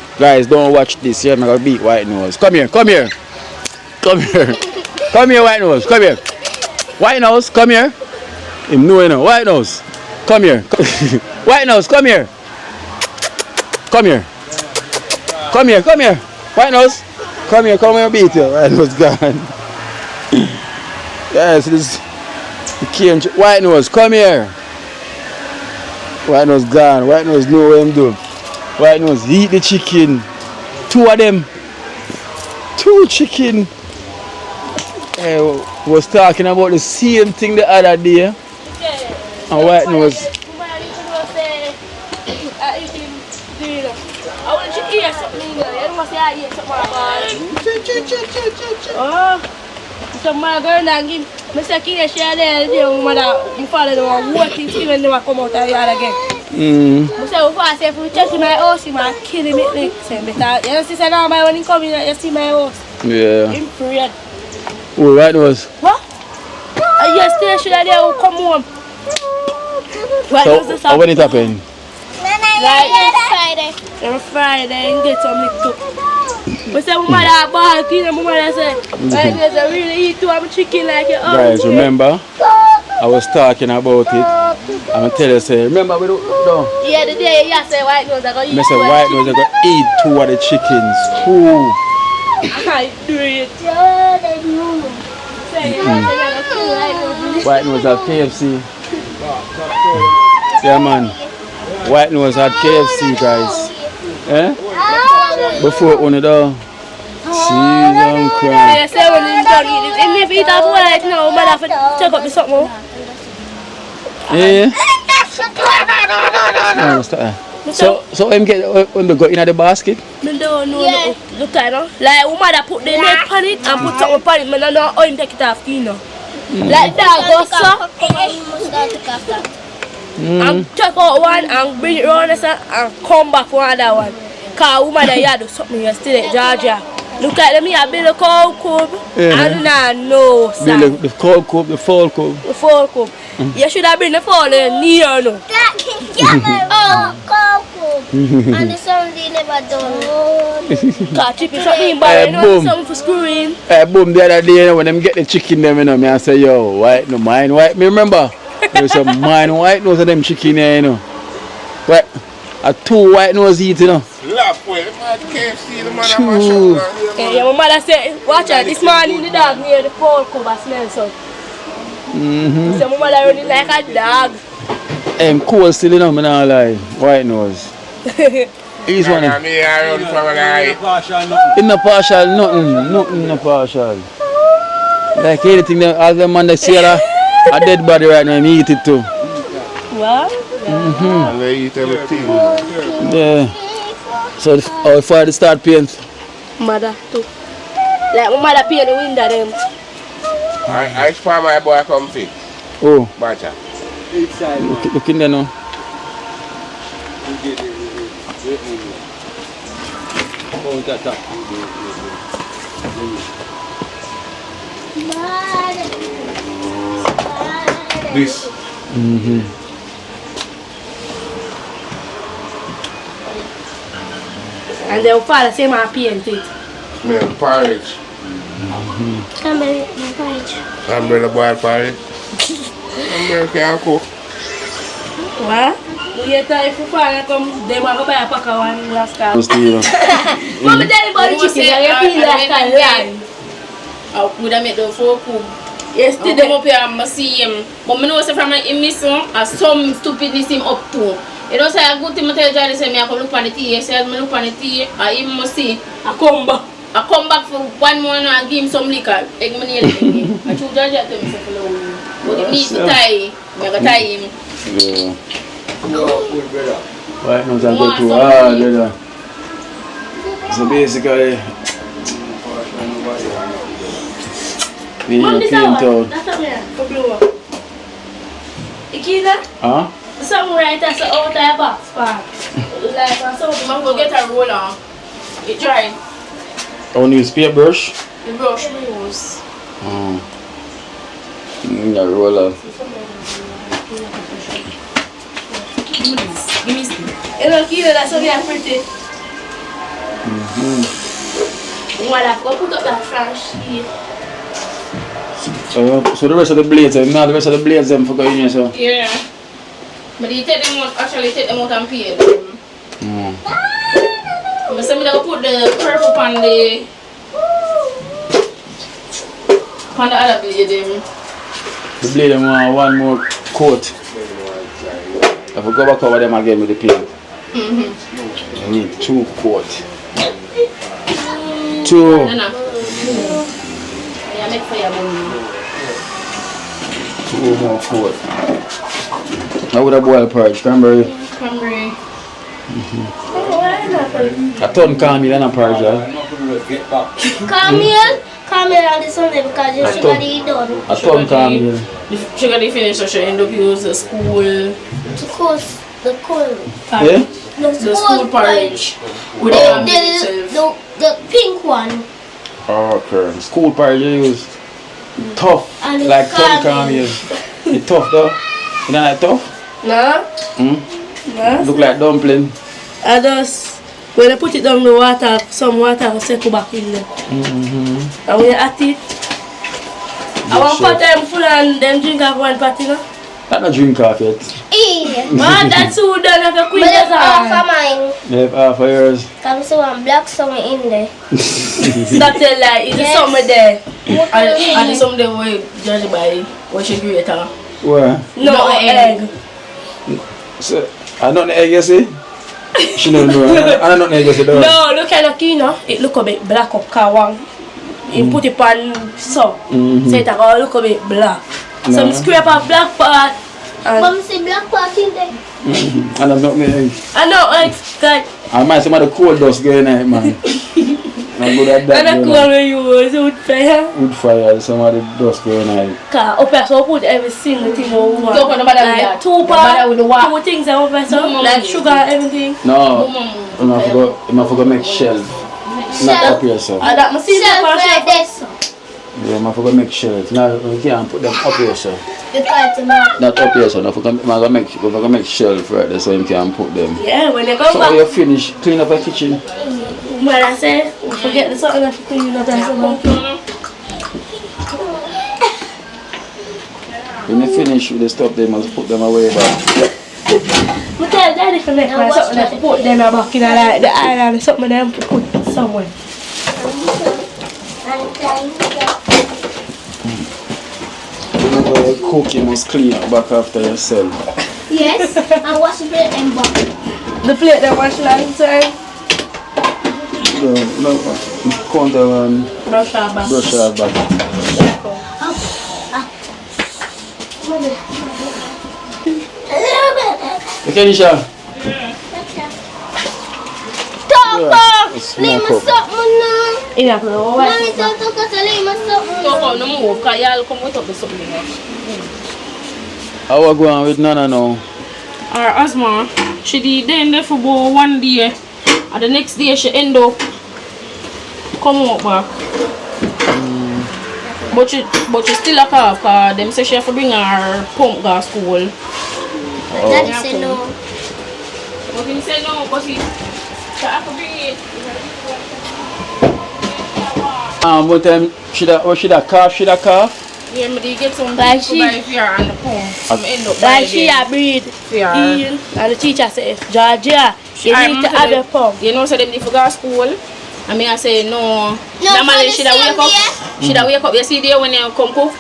Speaker 2: don't watch this. You're not gonna beat white nose. Come here. Come here, white nose. Come here. White nose, come here. Him know you know. White nose. Come here. White nose, come here. Come here. White nose. Come here and beat you. White nose gone. Yes, this white nose, come here. White nose gone. White nose know what I'm doing. White nose eat the chicken. 2 of them. 2 chicken. Was talking about the same thing the other day. And white nose.
Speaker 9: I want you to hear something. You don't want to say I hear something about it. So my girl and give me second share there. The mother, my father, they were working even they were come out of the yard again. I say, if I say if we check my house, he might kill him. Because you see, now when he come in, you see my house.
Speaker 2: Yeah.
Speaker 9: In period.
Speaker 2: Oh, white nose.
Speaker 9: What? Yesterday she they will come home.
Speaker 2: So when it happened?
Speaker 6: Like
Speaker 9: Every Friday and get some lick up. But say my mother ball clean and my mother say, I really eat 2 of my chicken like you.
Speaker 2: Guys, remember? I was talking about it. I'm gonna tell you, say, remember we don't know?
Speaker 9: Yeah, the day you say white nose are gonna eat.
Speaker 2: I said white nose are gonna eat 2 of the chickens. 2.
Speaker 9: I do it.
Speaker 2: White nose at KFC. Yeah, man. White nose had KFC, guys. Eh? Before one of the season crime.
Speaker 9: They say when you don't eat it, even if you eat that white now, might have to check up with something more.
Speaker 2: Yeah. So him get when they go in the basket?
Speaker 9: I don't know. Yeah. Look at it. Like mother put the milk on it and put something on it, but I don't know how him take it off, you know. Like that goes so. And take out one and bring it round and come back for another one. Because woman that do something yesterday, Georgia. Look at them here, build a cow cube. And I know, sir.
Speaker 2: Build the cow cube, the fall cube.
Speaker 9: The fall cube. You should have been the fall near, no.
Speaker 6: cow cube. And the sound they never done.
Speaker 9: Can't chip it something, but you know something for screwing.
Speaker 2: Boom, the other day when them get the chicken them, you know, me I say, yo, white, no, mine white. Me remember? There's some mine white nose of them chicken there, you know. What? A 2 white nose eat, you know.
Speaker 9: Yeah, my mother said, watch out, this morning the dog near the cold cover smell so. So my mother running like a dog.
Speaker 2: Cool still, you know, me not lie. White nose. He's one of them. In the partial, nothing in the partial. Like anything, all the man that see a dead body right now, he eat it too.
Speaker 9: What?
Speaker 8: And they eat everything.
Speaker 2: Yeah. So our father start paint?
Speaker 9: Mother too. Like my mother paint the window them.
Speaker 8: I spy my boy come fix.
Speaker 2: Oh.
Speaker 8: Bacha.
Speaker 2: Look in there now.
Speaker 8: This.
Speaker 9: And then father say my paint it.
Speaker 8: Man, porridge.
Speaker 6: Cranberry porridge.
Speaker 8: Cranberry boiled porridge. Cranberry can't cook.
Speaker 9: What? Later if your father come, they want to buy a pack of one last car. Mama tell him about the chicken and you feel like a lie.
Speaker 10: I would have made the 4 cook.
Speaker 9: Yesterday.
Speaker 10: I'm up here and see him. But I know from him missing some stupidness him up to. You know, say I go to my tell Johnny say me I come look on the tea. He says me look on the tea. I him must see. I come back for 1 morning and give him some liquor. Egg me nail him. I told Johnny to me say hello. But he needs to tie. I got tie him.
Speaker 2: Yeah. White nose and go too hard, brother. So basically, we need to paint out.
Speaker 9: That's up here for blow up. Akeynote?
Speaker 2: Huh?
Speaker 9: Something right that's out of the box, part. Like, something.
Speaker 10: I'm going to get a roller. You try.
Speaker 2: Only use paintbrush?
Speaker 10: The brush we use.
Speaker 2: Yeah, roller.
Speaker 10: Give me this.
Speaker 9: You know, that's so very pretty. Well, I've got to put up that French here.
Speaker 2: So the rest of the blades, now the rest of the blades them for going here, so?
Speaker 10: Yeah. But you take them out, actually take them out and peel them. But some of put the purple on the other blade them.
Speaker 2: The blade them want one more coat. If we go back over them again with the paint. I need 2 coats. 2.
Speaker 10: Yeah, make fire.
Speaker 2: 2 more coats. How would I boil porridge? Cranberry?
Speaker 10: Cranberry.
Speaker 2: I told Camille and a porridge,
Speaker 6: Camille on the Sunday because you sugar is done.
Speaker 2: I told Camille.
Speaker 10: The sugar they finish, so she end up using the school.
Speaker 6: The cold.
Speaker 2: Yeah?
Speaker 10: The school porridge. With
Speaker 6: the pink one.
Speaker 2: Okay. School porridge you use tough.
Speaker 6: And
Speaker 2: like tough Camille. It's tough though. You don't like tough?
Speaker 9: No.
Speaker 2: Look like dumpling.
Speaker 9: I just, when I put it down in the water, some water will settle back in there. And when you add it, I want pot them full and them drink off one pot, you know?
Speaker 2: I don't drink off yet.
Speaker 9: Man, that's who done have a queen
Speaker 6: But
Speaker 9: as
Speaker 6: half of mine.
Speaker 2: You have half of yours.
Speaker 6: Can see one black somewhere in there.
Speaker 9: That's a lie, it's
Speaker 6: Yes.
Speaker 9: a summer there.
Speaker 10: And some of them were judged by what she greater.
Speaker 2: Where?
Speaker 9: No egg.
Speaker 2: So, I don't know egg you see? She don't know. I don't know egg you see though.
Speaker 9: No, look at the Akeynote, it look a bit black up kawang. You put it on so it will look a bit black. Some scrape of black part.
Speaker 6: Mom see black part in there.
Speaker 2: And I'm not egg.
Speaker 9: I know eggs, God.
Speaker 2: I might some of the cold dust going on, man. I'm good at that.
Speaker 9: And the cool we use wood fire.
Speaker 2: Wood fire, some of the dust going on.
Speaker 9: Cause up here so put every single thing on one.
Speaker 10: Don't bother with that.
Speaker 9: 2 parts, 2 things up here so like sugar and everything.
Speaker 2: No, I forgot make shelf. Not up here, so.
Speaker 9: That must see that for
Speaker 6: Like this.
Speaker 2: Yeah, I forgot make shelf. Now we can't put them up here, so.
Speaker 6: Because
Speaker 2: Not up here, so. I forgot make shelf right there, so you can put them.
Speaker 9: Yeah, when you come
Speaker 2: So
Speaker 9: back.
Speaker 2: when you finish, clean up the kitchen.
Speaker 9: When I say, forget the something that you clean up and something.
Speaker 2: When you finish with the stuff, they must put them away back.
Speaker 9: But tell Daddy to make my something that put them back in like the island, something them to put somewhere.
Speaker 2: Whenever you cook, you must clean up back after yourself.
Speaker 6: yes, and wash the plate and back.
Speaker 9: The plate that wash long time.
Speaker 2: No, counter and
Speaker 9: Brush her back.
Speaker 2: brush her back. Okay, Nisha.
Speaker 6: Talk,
Speaker 2: It's
Speaker 6: leave
Speaker 2: not
Speaker 6: me
Speaker 2: cook.
Speaker 6: something now.
Speaker 9: Enough now.
Speaker 6: Mommy, talk, leave me something
Speaker 10: So
Speaker 6: now.
Speaker 10: no move, because y'all come with up the something.
Speaker 2: How are we going with Nana now?
Speaker 10: Her asthma, she did then there for about 1 day. And the next day she end up come out back. But she still a cough because them say she have to bring her pump to school.
Speaker 6: Daddy said no.
Speaker 10: But he said no, but she have to bring it.
Speaker 2: One time, should I cough?
Speaker 10: Yeah, but you get some
Speaker 9: Like
Speaker 10: people
Speaker 9: she-
Speaker 10: buy fear and the pump. Some end up
Speaker 9: Like she a breed
Speaker 10: fear.
Speaker 9: in, and the teacher said, Georgia, you need to have a pump.
Speaker 10: You know, so them if you go to school, I mean I say no.
Speaker 6: No,
Speaker 10: Normally
Speaker 6: for
Speaker 10: she
Speaker 6: the
Speaker 10: da wake
Speaker 6: same
Speaker 10: up.
Speaker 6: day?
Speaker 10: She da wake up. You see there when you come cook.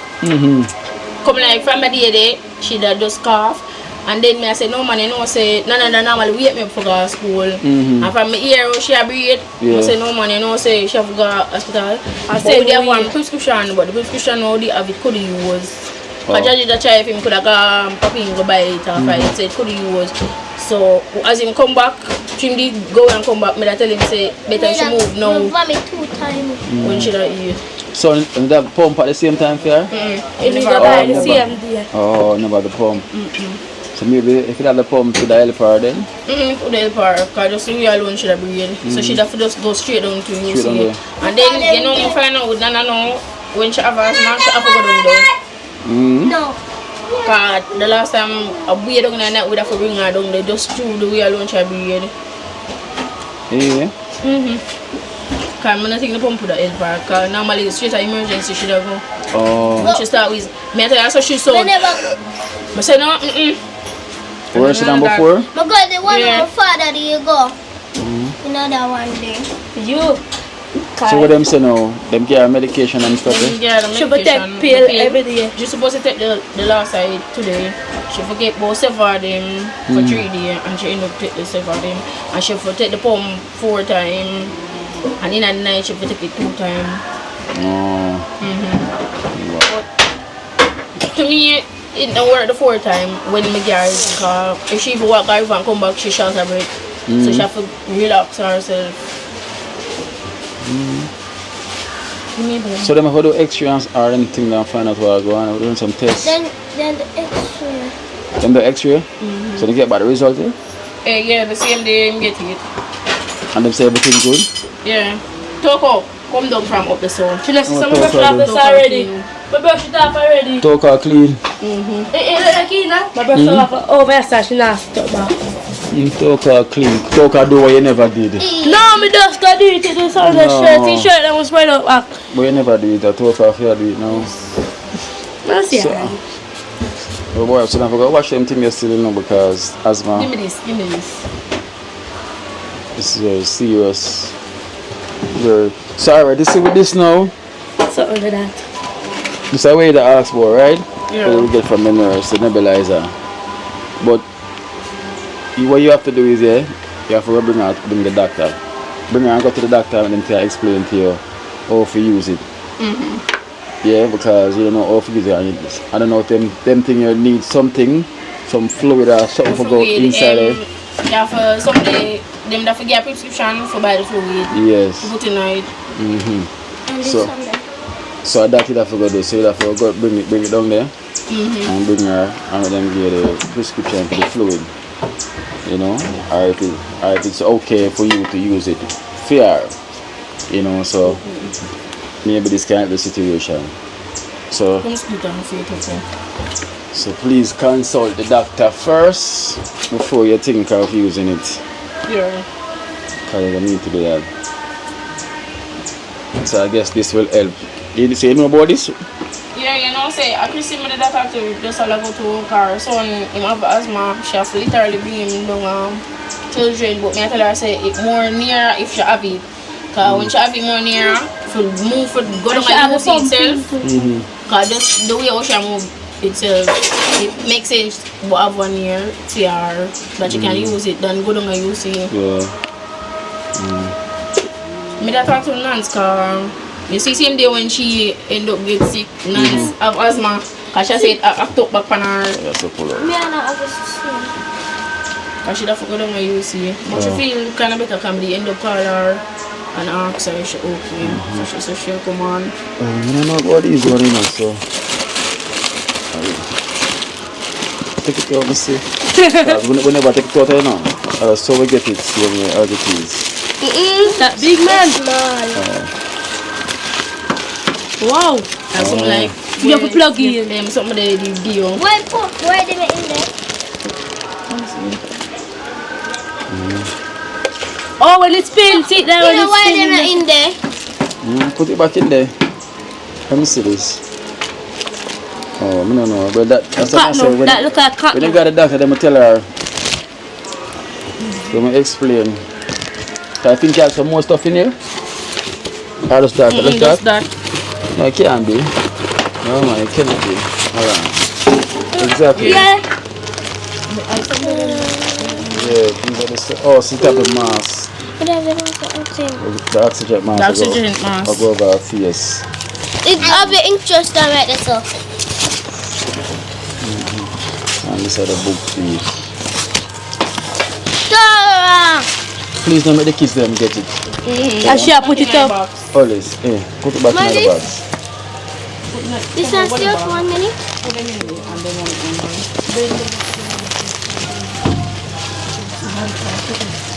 Speaker 10: Come like from the day there, she da just cough. And then me I say no man, you know say none normally wake me up for go to school. And from me ear she a breathe. I say no man, you know say she have to go to hospital. I say they have one prescription, but the prescription now they have it could use. I judge the child if him could have gone papi go buy it or he said could use. So as him come back, him did go and come back, me I tell him say better she move now
Speaker 6: Vomit 2 times.
Speaker 10: when she don't eat.
Speaker 2: So, and that pump at the same time for her?
Speaker 9: If you go by the same day.
Speaker 2: Oh, never the pump. So maybe if you have the pump to the helper then?
Speaker 10: Put the helper, because just we alone should have breathe. So she have to just go straight down to you.
Speaker 2: Straight down there.
Speaker 10: And then, you know, you find out with Nana now, when she have asthma, she have to go down there.
Speaker 6: No.
Speaker 10: Because the last time I breathe down there, we have to bring her down there, just through the way alone she breathe.
Speaker 2: Yeah.
Speaker 10: Because I'm not taking the pump with the helper, because normally it's straight to emergency she have go.
Speaker 2: Oh.
Speaker 10: When she start with, me I tell her, so she saw. I say no,
Speaker 2: Where she done before?
Speaker 6: But God, the one of my father, there you go. You know that one day.
Speaker 9: You.
Speaker 2: So what them say now? Them get her medication and stuff?
Speaker 9: She will take pill every day.
Speaker 10: She's supposed to take the last side today. She forget about 7 of them for 3 days and she end up take the 7 of them. And she for take the pump 4 times. And in the night she for take it 2 times.
Speaker 2: Oh.
Speaker 10: But to me, it don't work the 4th time when me get her, because if she even walk her and come back, she short her breath. So she have to relax herself.
Speaker 2: So them have to do X-rays or anything and find out what's going on. We're doing some tests.
Speaker 6: Then the X-ray.
Speaker 2: Then the X-ray? So they get back the result here?
Speaker 10: Yeah, the same day I get it.
Speaker 2: And them say everything good?
Speaker 10: Yeah. Talk come down from up the sun.
Speaker 9: She left some
Speaker 2: talk
Speaker 9: brush off this
Speaker 2: already.
Speaker 9: already. My brush it off already.
Speaker 2: Talk her clean.
Speaker 9: My brush it off over here, she not stuck back.
Speaker 2: Talk her clean. Talk her do what you never did.
Speaker 9: No, me just got it. This on the shirt. T-shirt that was right up back.
Speaker 2: But you never do it. I talk her if you do it now.
Speaker 9: Let's see.
Speaker 2: Oh boy, so I forgot watch them thing yesterday now because asthma.
Speaker 10: Give me this.
Speaker 2: This is very serious. Very sorry, this is with this now.
Speaker 9: Something like that.
Speaker 2: This is way to ask for, right?
Speaker 10: Yeah.
Speaker 2: What we get from the nurse, the nebulizer. But what you have to do is, you have to bring the doctor. Bring her and go to the doctor and then tell explain to you how to use it. Yeah, because you don't know how to use it. I don't know if them thing you need something, some fluid or something for go inside it.
Speaker 10: You have to someday them that get a prescription for buy the fluid.
Speaker 2: Yes.
Speaker 10: To put in it.
Speaker 2: So that you have to go do. So you have to go bring it down there and bring her and then give the prescription for the fluid. You know, or if it's okay for you to use it fair, you know, so maybe this can't be the situation. So please consult the doctor first before you think of using it.
Speaker 10: Yeah.
Speaker 2: Because you need to do that. So I guess this will help. You say you know about this?
Speaker 10: Yeah, you know, say I could see me the doctor to just all go to car. So him have asthma, she have to literally bring him down children. But me I tell her say it more near if she have it. Because when she have it more near, if you move it, go down and use it itself. Because just the way how she move itself, it makes sense to have one near TR that you can use it, then go down and use it.
Speaker 2: Yeah.
Speaker 10: Me that talk to Nance because you see same day when she end up get sick, Nance have asthma. Because she said I took back on her.
Speaker 2: That's a pull up.
Speaker 6: Me and I was asleep.
Speaker 10: Because she have to go down and use it. But she feel kind of better can be end up call her and ask her if she okay. So she said she'll come on.
Speaker 2: I don't know what is going on, so take it out and see. We never take it out, you know. So we get it, see how it is.
Speaker 9: That big man. Wow.
Speaker 10: And something like
Speaker 9: You have to plug in.
Speaker 10: something they do.
Speaker 6: Why they make in there?
Speaker 9: Oh, when it's spins, sit there when
Speaker 6: You know
Speaker 9: it's
Speaker 6: why they're not
Speaker 9: spinning.
Speaker 6: in there?
Speaker 2: Put it back in there. Let me see this. Oh, I don't know, but that's what I say. When
Speaker 9: That look like
Speaker 2: when
Speaker 9: cotton.
Speaker 2: you got the doctor, they will tell her. They will explain. I think you have some more stuff in here. Or just that?
Speaker 10: Just that.
Speaker 2: No, it can't be. No, man, it cannot be. Alright. Exactly.
Speaker 9: Yeah.
Speaker 2: Yeah, these are the some type of mask.
Speaker 6: Whatever, okay.
Speaker 2: The oxygen mask.
Speaker 10: The oxygen mask.
Speaker 2: I'll go over our face.
Speaker 6: It's of your interest right there, so.
Speaker 2: And this are the book fee.
Speaker 6: Dora!
Speaker 2: Please don't make the kids them get it.
Speaker 9: And she put it up.
Speaker 2: Always. Put it back in the box.
Speaker 6: This one still for 1 minute?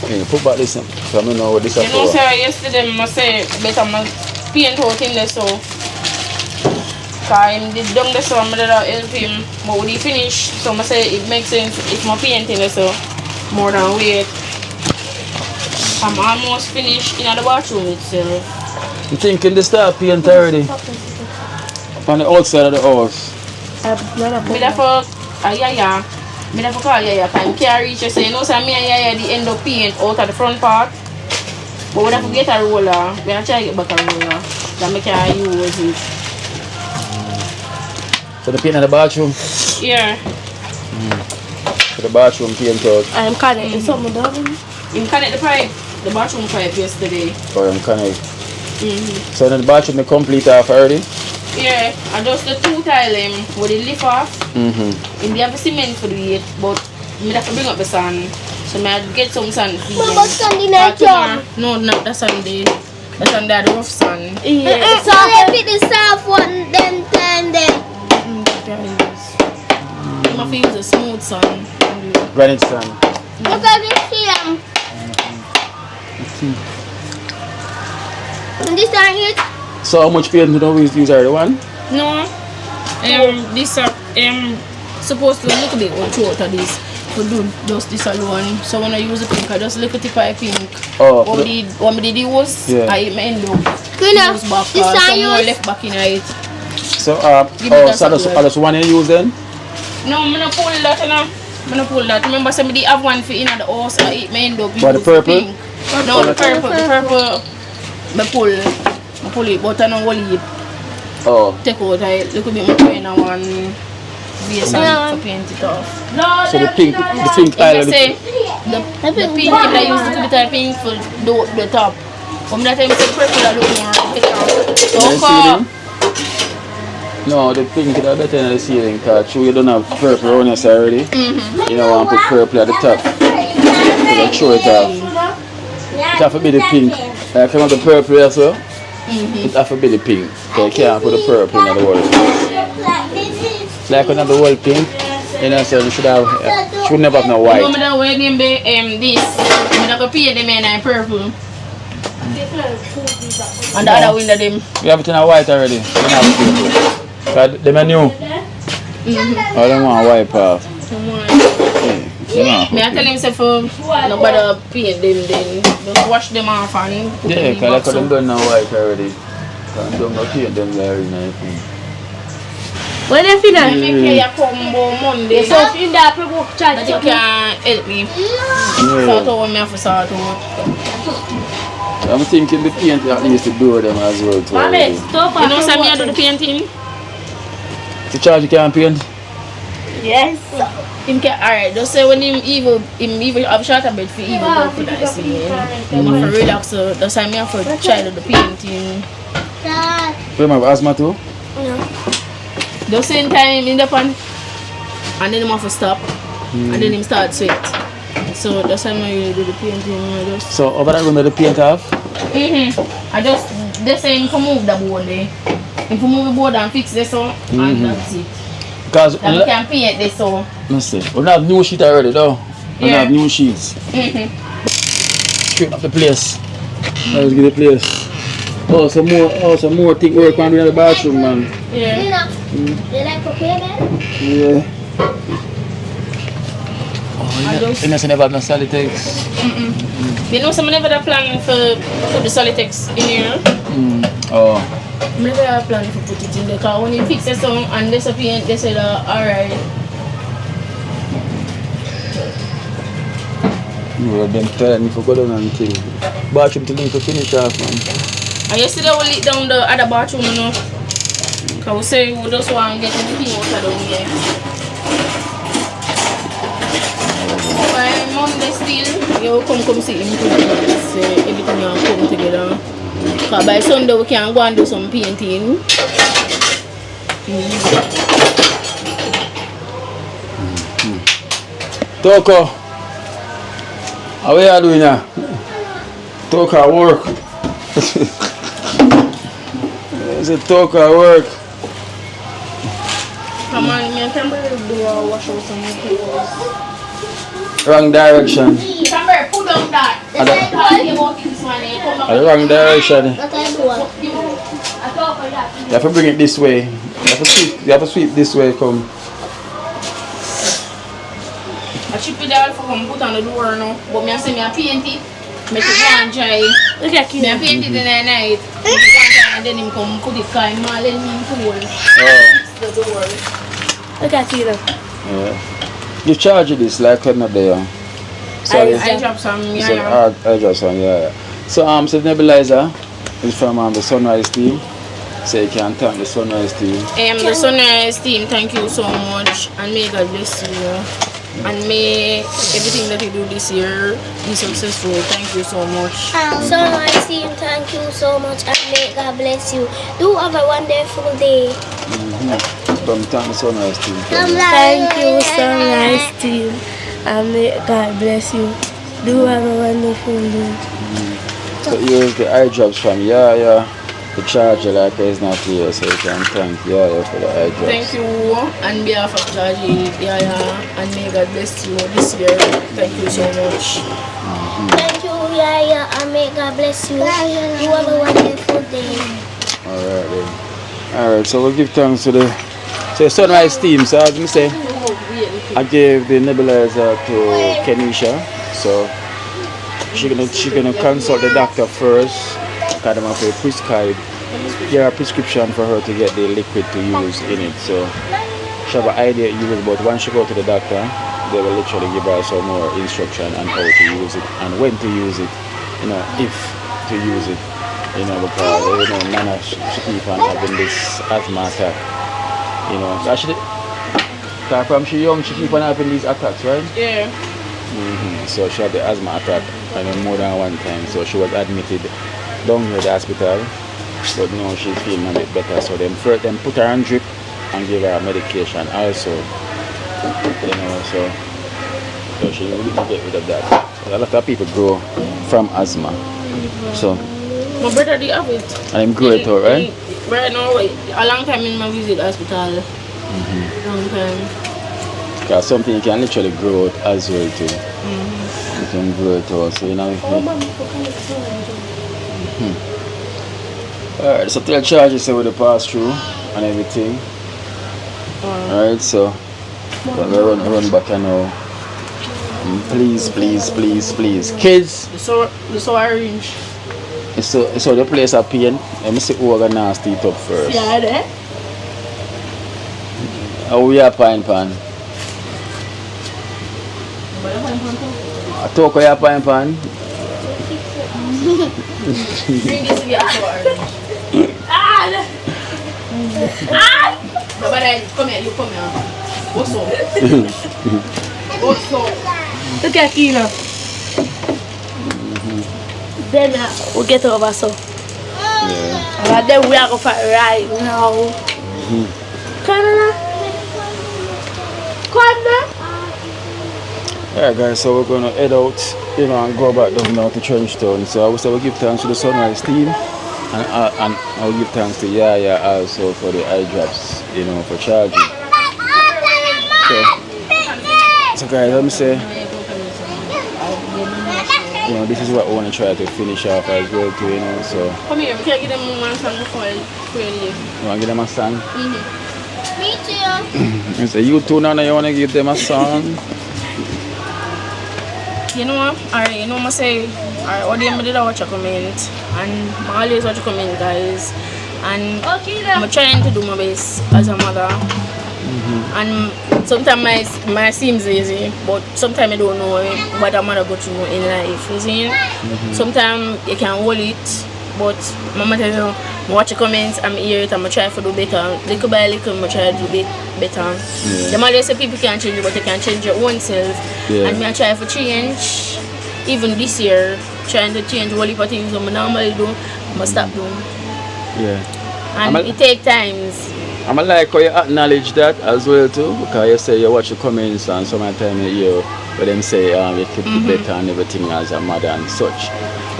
Speaker 2: Yeah, put back this. So I don't know what this is
Speaker 10: You know,
Speaker 2: for.
Speaker 10: sir, yesterday I say better my paint out in there so. Cause him did done the so I'm gonna help him. But when he finish, so I say it makes sense if my paint in there so more than wait. I'm almost finished in the bathroom itself.
Speaker 2: I'm thinking they start paint already. On the outside of the house.
Speaker 10: Me da for yeah. Me da for call yeah. Time can't reach you, so you know so me and yeah the end up paint out of the front part. But we have to get a roller. We have to try to get back a roller. That me can use it.
Speaker 2: So the paint in the bathroom?
Speaker 10: Yeah.
Speaker 2: So the bathroom paint out.
Speaker 9: I'm connecting something down.
Speaker 10: You connect the pipe, the bathroom pipe yesterday.
Speaker 2: Or I'm connect. So then the bathroom they complete off already?
Speaker 10: Yeah, and just the two tile with the lift off. And they have a cement for it, but me have to bring up the sand. So I get some sand for
Speaker 6: But Sunday night, yeah.
Speaker 10: No, not the Sunday. The Sunday, the rough sand.
Speaker 6: Yeah. So they pick the soft one, then turn them.
Speaker 10: I have to use a smooth sand.
Speaker 2: Granite sand.
Speaker 6: Look at this here. And this one is
Speaker 2: So how much paint do we use already? One?
Speaker 10: no. This supposed to look a bit or two out of this. To do just this alone. So when I use the pink, I just look at the pink.
Speaker 2: Oh,
Speaker 10: What me did use,
Speaker 2: yeah.
Speaker 10: I end up
Speaker 6: Kuna,
Speaker 10: use back
Speaker 6: this
Speaker 10: some
Speaker 6: one
Speaker 10: more
Speaker 6: use.
Speaker 10: left back in it.
Speaker 2: So
Speaker 10: Give me that
Speaker 2: so that's one you use then?
Speaker 10: No, I'm not pull that now. I'm not pull that. Remember somebody have one for in the house, I end up
Speaker 2: But the
Speaker 10: use
Speaker 2: purple?
Speaker 10: pink. No, the purple, I pull it, but I don't hold it.
Speaker 2: Oh.
Speaker 10: Take out, I look a bit more paint and one base and to paint it off.
Speaker 2: So the pink
Speaker 10: If
Speaker 2: tile
Speaker 10: I say the pink, I use the bit of pink for the top. From that time, I say purple, I look more better. So,
Speaker 2: no, the pink is better than the ceiling because you don't have purple on us already. You know, want to put purple at the top. So I throw it off. It have to be the pink. Like I want the purple here, so it have to be the pink. So you can't put the purple in the wall. Like another wall pink, you know, so you should never have no white.
Speaker 10: I'm going to wear them this. I'm going to paint them in purple. And the other window them.
Speaker 2: You have it in a white already. You don't have purple. Because them are new. I don't want to wipe off. You know.
Speaker 10: Me I tell him say for nobody paint them then. Just wash them off and put
Speaker 2: Yeah,
Speaker 10: them in
Speaker 2: because
Speaker 10: box.
Speaker 2: like them done now white already. And don't go paint them very nice.
Speaker 9: When I finish,
Speaker 10: I make a combo Monday.
Speaker 9: so if you that provoke chat,
Speaker 10: But you can help me. Sort out what me have to sort out.
Speaker 2: I'm thinking the paint at least to do them as well too.
Speaker 9: Mommy, stop.
Speaker 10: You know, so me I do the painting.
Speaker 2: To charge you can paint?
Speaker 9: Yes.
Speaker 10: Alright, just say when him evil have shot a bit for evil go for that scene. Him have to relax, so that's why me have to try to do the painting.
Speaker 2: You have asthma too?
Speaker 10: The same time in the pan, and then him have to stop, and then him start sweat. So that's why I really do the painting.
Speaker 2: So over that room that the paint off?
Speaker 10: I just the same to move the board there. If you move the board and fix this one, and that's it.
Speaker 2: Because
Speaker 10: then we can paint this so.
Speaker 2: Let's see. We don't have new sheet already though. We don't have new sheets. Straighten up the place. Let's get the place. Some more thick work on in the bathroom, man.
Speaker 10: Yeah.
Speaker 6: You like okay, man?
Speaker 2: Yeah. You never have no Solitex?
Speaker 10: You know, some never have plan for put the Solitex in here.
Speaker 2: Oh.
Speaker 10: I never have plan for put it in there because when you fix the song and this paint, they say alright.
Speaker 2: You have been telling me to go down and thing. Bathroom to leave to finish off, man.
Speaker 10: And yesterday we lit down the other bathroom, you know. Because we say we just want to get everything out of down here. By Monday still, you come see him today. Say everything will come together. Because by Sunday we can go and do some painting.
Speaker 2: Toko, how are you doing now? Toko at work. It's a Toko at work.
Speaker 10: Come on, me and Cranberry do a wash out some clothes.
Speaker 2: Wrong direction.
Speaker 10: Cranberry, put down that. The same time you walk in this one, you come back.
Speaker 2: Wrong direction.
Speaker 6: What I do?
Speaker 10: I talk about that.
Speaker 2: You have to bring it this way. You have to sweep this way, come.
Speaker 10: I chip it out for come put on the door now. But me I say me I paint it. Make it go and dry.
Speaker 9: Look at
Speaker 10: Me I
Speaker 9: Kina.
Speaker 10: paint it in the night. Make it go and dry and then him come put it cause him all in him pool. The door.
Speaker 9: Look at Kina.
Speaker 2: Yeah. You charge this like when not there. Sorry.
Speaker 10: I drop some
Speaker 2: So,
Speaker 10: yeah.
Speaker 2: I just one, yeah. So so the nebulizer is from the Sunrise team. So you can thank the Sunrise team.
Speaker 10: The Sunrise team, thank you so much and may God bless you. And may everything that you do this year be successful. Thank you so much.
Speaker 6: Sunrise team, thank you so much and may God bless you. Do have a wonderful day.
Speaker 2: From thank the Sunrise team.
Speaker 9: Thank you, Sunrise team. And may God bless you. Do have a wonderful day.
Speaker 2: So use the eye drops from the charger like is not here, so you can thank for the eye drops.
Speaker 10: Thank you on behalf of Georgie, and may God bless you this year. Thank you so much.
Speaker 6: Thank you, Yaya, and may God bless you. You have a wonderful day.
Speaker 2: Alright then. Alright, so we'll give thanks to the Sunrise team. So as I say, I gave the nebulizer to Kenisha. So she gonna consult the doctor first. Because I'm going to prescribe a prescription for her to get the liquid to use in it. So she have an idea to use, but once she go to the doctor, they will literally give her some more instruction on how to use it and when to use it, if to use it, because Nana she keep on having this asthma attack, because from she young she keep on having these attacks, right?
Speaker 10: Yeah.
Speaker 2: So she had the asthma attack more than one time, so she was admitted down here at the hospital, but now she's feeling a bit better. So them put her on drip and give her medication also, so she will get rid of that. So a lot of people grow from asthma, so
Speaker 10: my brother did have it.
Speaker 2: and him grow it out, right?
Speaker 10: Right now, a long time in my visit hospital. Long time.
Speaker 2: Because something you can literally grow out as well too. You can grow it out, so Alright, so tell charges with the pass through and everything. Alright, so we're run back now. Please. Kids!
Speaker 10: The so orange.
Speaker 2: So the place are pain. Let me see who are gonna nasty it up first.
Speaker 10: Yeah, there.
Speaker 2: Oh, we are pine pan. I talk about your pine pan.
Speaker 10: Bring this to the so orange. Nobody, come here, you come here. What's up?
Speaker 9: Look at Kina. Then we'll get over so.
Speaker 2: Yeah.
Speaker 9: And then we are going to fight right now.
Speaker 2: Alright guys, so we're going to head out, and go back down now to Trenchtown. So I will say we give thanks to the Sunrise team, and I will give thanks to Yaya also for the eye drops, for charging. So guys, let me say, this is what we want to try to finish off as well too, so.
Speaker 10: Come here, we can give them one song before you leave.
Speaker 2: You want to give them a song?
Speaker 6: Me too.
Speaker 2: You say you too now, you want to give them a song?
Speaker 10: You know what? Alright, I say, all the time I did watch a comment, and I always watch a comment, guys. And I'm trying to do my best as a mother. And sometimes my seems easy, but sometimes I don't know what a mother go through in life. You see? Sometimes you can hold it, but mama tell you, I watch the comments, I'm here, I'm try to do better. Little by little, I'm try to do better.
Speaker 2: Yeah.
Speaker 10: Them always say people can't change you, but you can change your own self.
Speaker 2: Yeah.
Speaker 10: And I try to change, even this year, trying to change all the things I normally do, I stop doing.
Speaker 2: Yeah.
Speaker 10: And it takes times.
Speaker 2: I'm like how you acknowledge that as well too, because you say you watch the comments and sometimes you hear where them say you could do better and everything as a mother and such.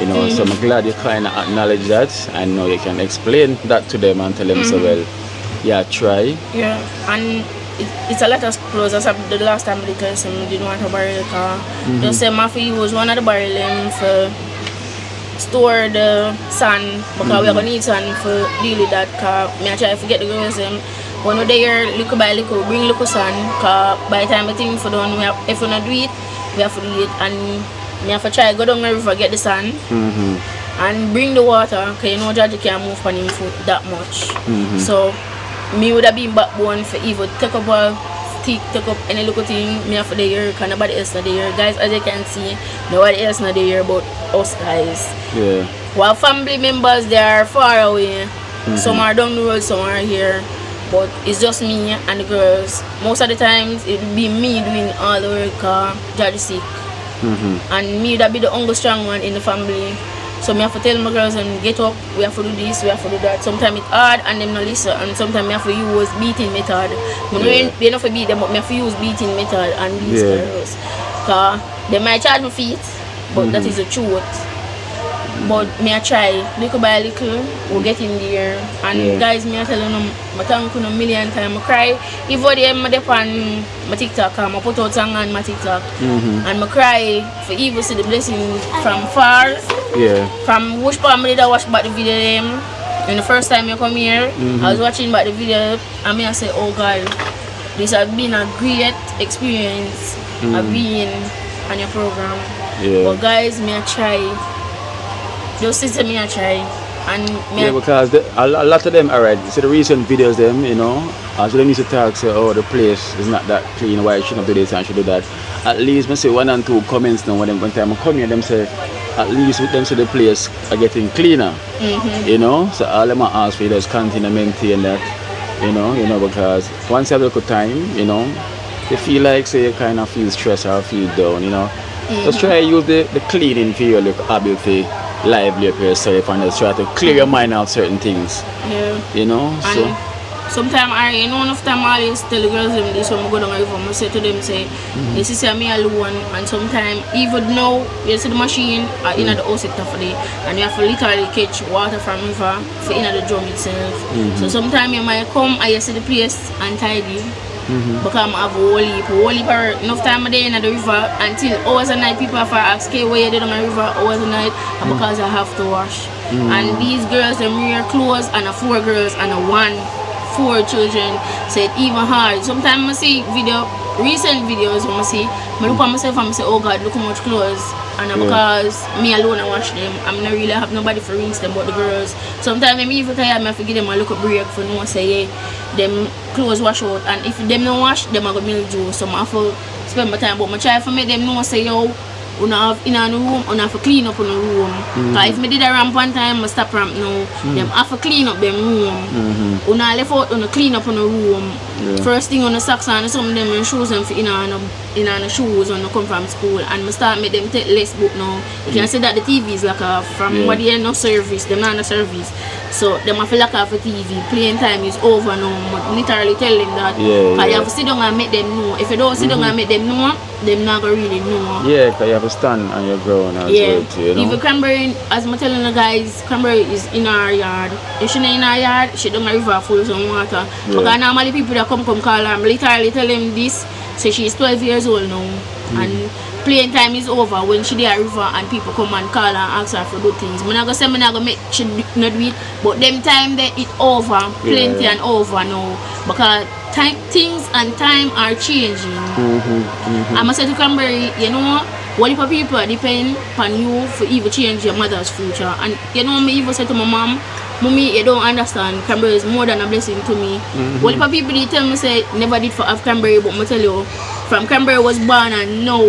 Speaker 2: So I'm glad you kind of acknowledge that. I know you can explain that to them and tell them so well, yeah, try.
Speaker 10: Yeah, and
Speaker 9: it's a lot of clothes. That's the last time because I didn't want to borrow the car. Just say my fee use one of the barrel for store the sun because we're gonna need sun for deal with that car. Me I try to get the girls when we're there little by little bring little sun cause by the time I think for done if we not do it we have to do it and me have to try go down the river get the sun and bring the water cause you know George can't move on him foot that much. So me would have been backbone for even take up a stick, take up any little thing me have for the year cause nobody else not there. Guys as you can see nobody else not there but us guys.
Speaker 2: Yeah.
Speaker 9: While family members they are far away. Some are down the road, some are here. But it's just me and the girls. Most of the times it would be me doing all the work cause George is sick. And me that be the only strong one in the family. So me have to tell my girls and get up, we have to do this, we have to do that. Sometimes it's hard and them not listen and sometimes me have to use beating method. They not for beat them but me have to use beating method and these girls. Cause they might charge me feet, but that is the truth. But me I try little by little we'll get in there and guys me I tell them I thank you a million times I cry even though I'm on my TikTok I put out song on my TikTok and I cry for even see the blessing from far from which part I did watch back the video them and the first time I come here I was watching back the video and me I say oh God this has been a great experience of being on your program but guys me I try just sit me and try and me
Speaker 2: because a lot of them alright. See the recent videos them, you know, as they need to talk say oh the place is not that clean, why I shouldn't do this and should do that. At least I say 1 and 2 comments now when them one time I come here them say at least with them say the place are getting cleaner. You know, so all them ask for is continue to maintain that, you know, because once you have a good time, you know, you feel like say you kind of feel stressed or feel down, you know. Just try to use the cleaning for your habit for lively up yourself and just try to clear your mind of certain things. You know,
Speaker 9: and
Speaker 2: so
Speaker 9: sometimes I enough time I always tell the girls them this when I go down the river, I say to them say, this is me alone and sometimes even now you see the machine in the house for day and you have to literally catch water from river for in the drum itself. So sometimes you might come and you see the place untidy. Because I have a whole heap enough time a day in the river until hours a night people have to ask okay where you did on the river hours a night and because I have to wash. And these girls them wear clothes and 4 girls and 4 children so it's even hard. Sometimes I see recent videos when I see I look at myself and I say oh God look how much clothes and because me alone I wash them I'm not really have nobody for rinse them but the girls. Sometimes I'm even tired I have to give them a little break for no say them clothes wash out and if them don't wash them I go mildew so I have to spend my time but I try to make them know say yo una have in the room una have to clean up in the room because if I did a ramp one time I stop ramp now them have to clean up them room una left out una clean up in the room first thing on the socks and some of them in shoes and in the shoes when they come from school and I start make them take less book now you can see that the TV is like a from what they no service them not a service so them have to lock off the TV playing time is over now but literally tell them that because you have to sit down and make them know if you don't sit down and make them know them not gonna really know
Speaker 2: because you have to stand on your ground as well too, you know?
Speaker 9: Even Cranberry as I'm telling the guys Cranberry is in our yard if she not in our yard she down a river full of some water because normally people that come call her literally tell them this so she's 12 years old now and playing time is over when she there river and people come and call her and ask her for do things. I'm not gonna say I'm not gonna make she not do it but them time there it over plenty and over now because things and time are changing. I'm gonna say to Cranberry you know what if people depend on you for even change your mother's future and you know me even say to my mom Mommy, you don't understand. Cranberry is more than a blessing to me. What if people they tell me say never did for have Cranberry, but I tell you, from Cranberry was born and now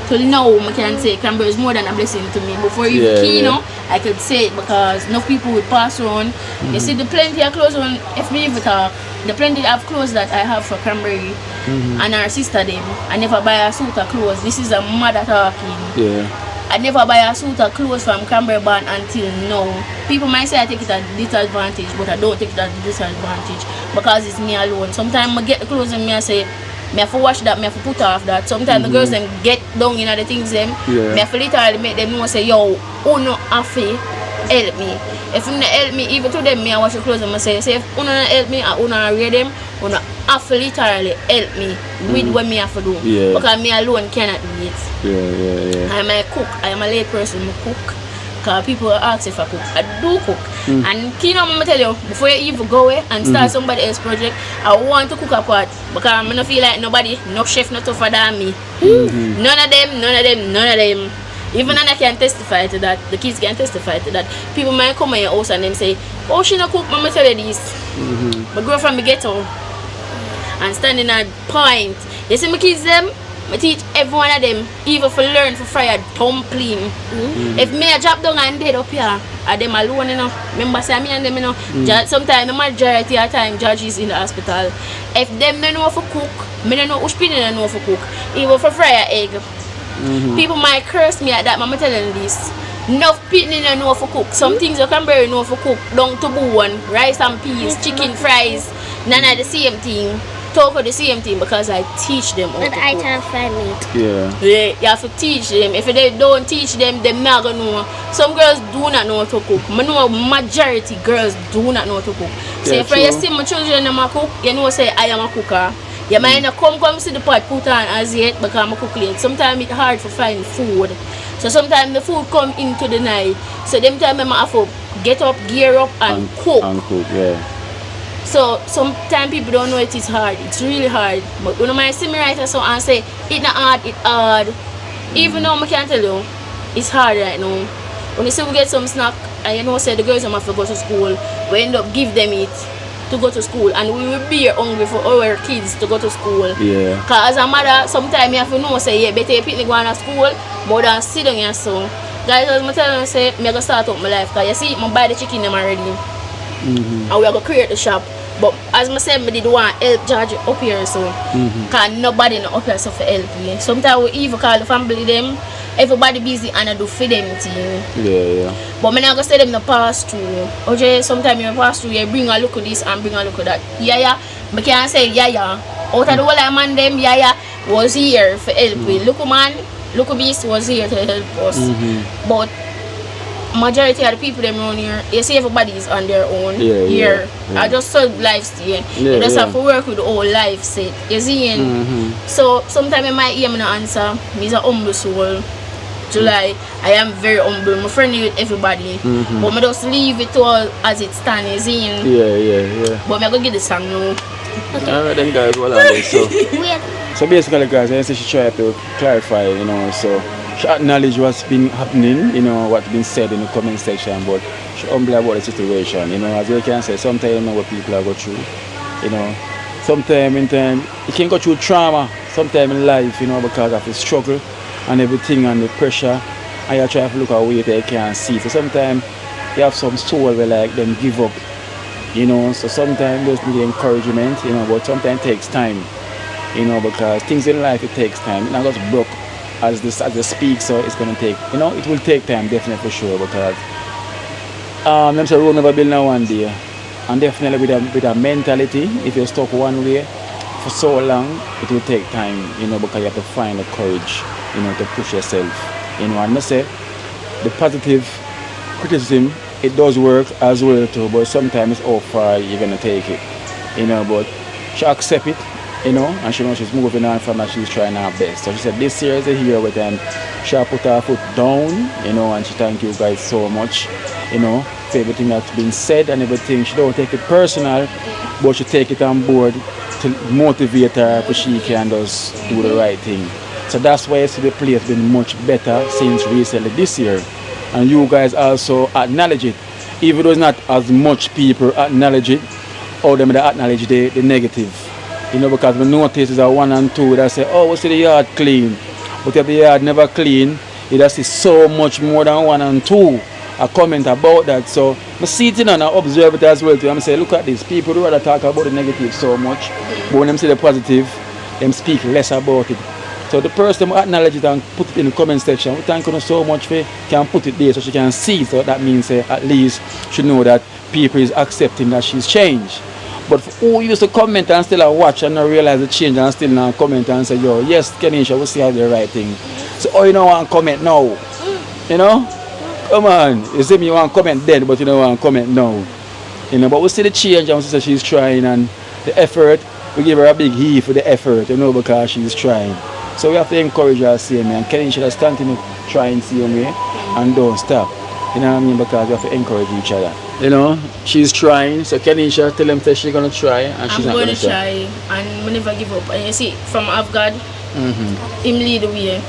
Speaker 9: till now I can say Cranberry is more than a blessing to me. Before you Kino, I could say it because enough people would pass around. You see the plenty of clothes on FB talk. The plenty of clothes that I have for Cranberry and her sister them. I never buy a suit of clothes. This is a mother talking. I never buy a suit of clothes from Cranberry band until now. People might say I take it at disadvantage, but I don't take it at disadvantage because it's me alone. Sometimes I get the clothes and I say, I have to wash that, I have to put off that. Sometimes the girls them get down in the things them. I have to literally make them know say, yo, who no have to help me. If you not help me, even to them, I wash the clothes and I say if you not help me, I not read them,
Speaker 10: you have to literally help me with what me have to do.
Speaker 2: Yeah.
Speaker 10: Because me alone cannot do it.
Speaker 2: Yeah.
Speaker 10: I am a cook. I am a late person. I cook. Because people ask if I cook. I do cook. And you know, I'm tell you, before you even go away and start somebody else's project, I want to cook a pot. Because I don't feel like nobody, no chef, not tougher than me. None of them. Even and I can testify to that. The kids can testify to that. People might come in your house and them say, oh, she not cook, mama tell you this. But grow from the ghetto and standing at point. You see my kids them? I teach every one of them, even for learn for fry a dumpling. If me a drop down and dead up here, are them alone, you know. Remember say me and them, you know. Sometimes the majority of the time Judge is in the hospital. If them don't know for cook, me don't know which people don't know for cook. Even for fry a egg. People might curse me at that, but I'm telling you this. Enough people don't know for cook. Some things you can barely know for cook. Down to bone, rice and peas, chicken fries, none of the same thing. Talk of the same thing because I teach them how to cook.
Speaker 6: I can't find meat.
Speaker 10: Yeah, you have to teach them. If they don't teach them, they're not gonna know. Some girls do not know how to cook. I know majority girls do not know how to cook. So if you see my children them a cook, you know say I am a cooker. You might not come see the pot put on as yet because I'm a cook late. Sometimes it's hard to find food. So sometimes the food come into the night. So them time I have to get up, gear up and cook. So sometimes people don't know it is hard. It's really hard. But when I see me write a song and say it's not hard, it's hard. Even though I can't tell you, it's hard right now. When you see we get some snack and you know say the girls have to go to school, we end up give them it to go to school and we will be hungry for our kids to go to school. Because as a mother, sometimes you have to know say yeah, better you pick me going to school more than sit down here so. Guys, as I tell you, say I'm gonna start up my life because you see I buy the chicken them already. And we are gonna create the shop. But as I said, I did want help George up here so because nobody not up here so for help me. Sometimes we even call the family them, everybody busy and I do for them thing. But I'm not gonna say them to pass through. Okay, sometimes you pass through, you bring a look at this and bring a look at that. I can't say out of the whole of man them, was here for help me. Look man, look beast was here to help us. But majority of the people them around here, you see everybody is on their own here. I just saw lifestyle. You just have to work with the whole life set. You see? So sometimes I might hear me no answer. Me's a humble soul. July, I am very humble. I'm friendly with everybody. But I just leave it all as it stands. You see? But I'm gonna get the song now.
Speaker 2: Alright then guys, what are they? So basically guys, I say she tried to clarify, you know, so she acknowledged what's been happening, you know, what's been said in the comment section, but she humble about the situation, you know, as you can say, sometimes you know what people are going through, you know, sometimes in time, you can go through trauma, sometimes in life, you know, because of the struggle and everything and the pressure, and you try to look at way that you can't see, so sometimes you have some soul where like them give up, you know, so sometimes those need encouragement, you know, but sometimes it takes time, you know, because things in life, it takes time, it's not just broke. As they speak, so it's gonna take, you know, it will take time, definitely for sure, because them say road never build now one day, and definitely with a mentality, if you're stuck one way for so long, it will take time, you know, because you have to find the courage, you know, to push yourself, you know. And I say the positive criticism, it does work as well too, but sometimes it's how far you're gonna take it, you know. But she accept it, you know, and she knows she's moving on from that, she's trying her best. So she said this year is a year with them. She put her foot down, you know, and she thank you guys so much, you know, for everything that's been said and everything. She don't take it personal, but she take it on board to motivate her so she can just do the right thing. So that's why I see the place been much better since recently this year. And you guys also acknowledge it. Even though it's not as much people acknowledge it, or them that acknowledge the negative. You know, because we notice is a 1 and 2 that say, oh, we see the yard clean. But if the yard never clean, you just see so much more than 1 and 2 a comment about that. So I see it, you know, and I observe it as well too. I'm saying, look at this. People rather talk about the negative so much, but when them see the positive, them speak less about it. So the person acknowledge it and put it in the comment section. We thank you so much for can put it there so she can see. So that means at least she know that people is accepting that she's changed. But who used to comment and still watch and not realize the change and still not comment and say, yo, yes, Kenisha, we see how the right thing. So, oh, you don't want to comment now. You know? Come on. You see me, you want to comment then, but you don't want to comment now. You know, but we see the change and we see she's trying and the effort, we give her a big heave for the effort, you know, because she's trying. So we have to encourage her same way, and Kenny should just continue trying same way and don't stop. You know what I mean? Because we have to encourage each other. You know, she's trying, so Kenisha tell him that she's gonna try and she's not gonna try.
Speaker 10: And we never give up. And you see, from of God, him lead the way.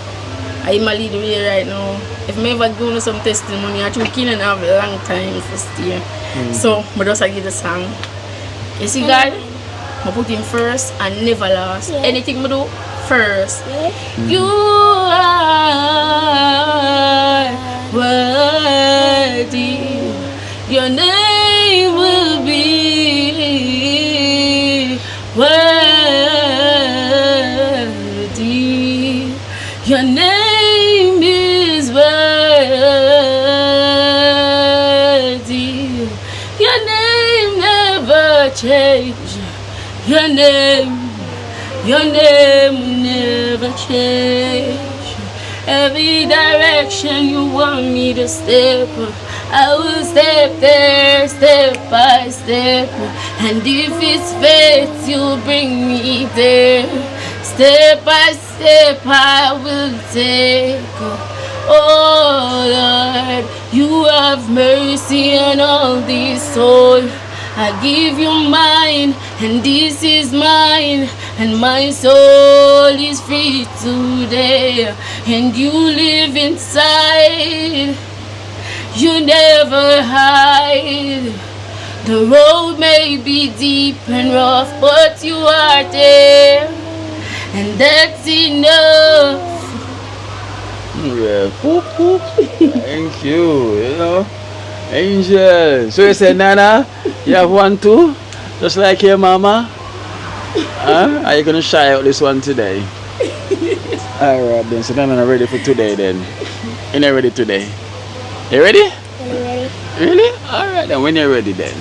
Speaker 10: I'm a lead the way right now. If I ever go to some testimony, I think we can have a long time for stay. So I just give the song. You see God, I put him first and never last. Anything I do, first. You are worthy. Your name will be worthy. Your name is worthy. Your name never change. Your name never change. Every direction you want me to step, I will step there, step by step. And if it's faith, you'll bring me there. Step by step, I will take. Oh Lord, you have mercy on all these souls. I give you mine, and this is mine, and my soul is free today. And you live inside. You never hide. The road may be deep and rough, but you are there, and that's enough.
Speaker 2: Yeah, whoop, whoop. Thank you, you know. Angel. So you say, Nana, you have one too? Just like your mama? Huh? Are you going to shy out this one today? Alright then, so Nana ready for today then. You're not ready today? You ready?
Speaker 6: I'm ready.
Speaker 2: Really? Alright then, when you're ready then.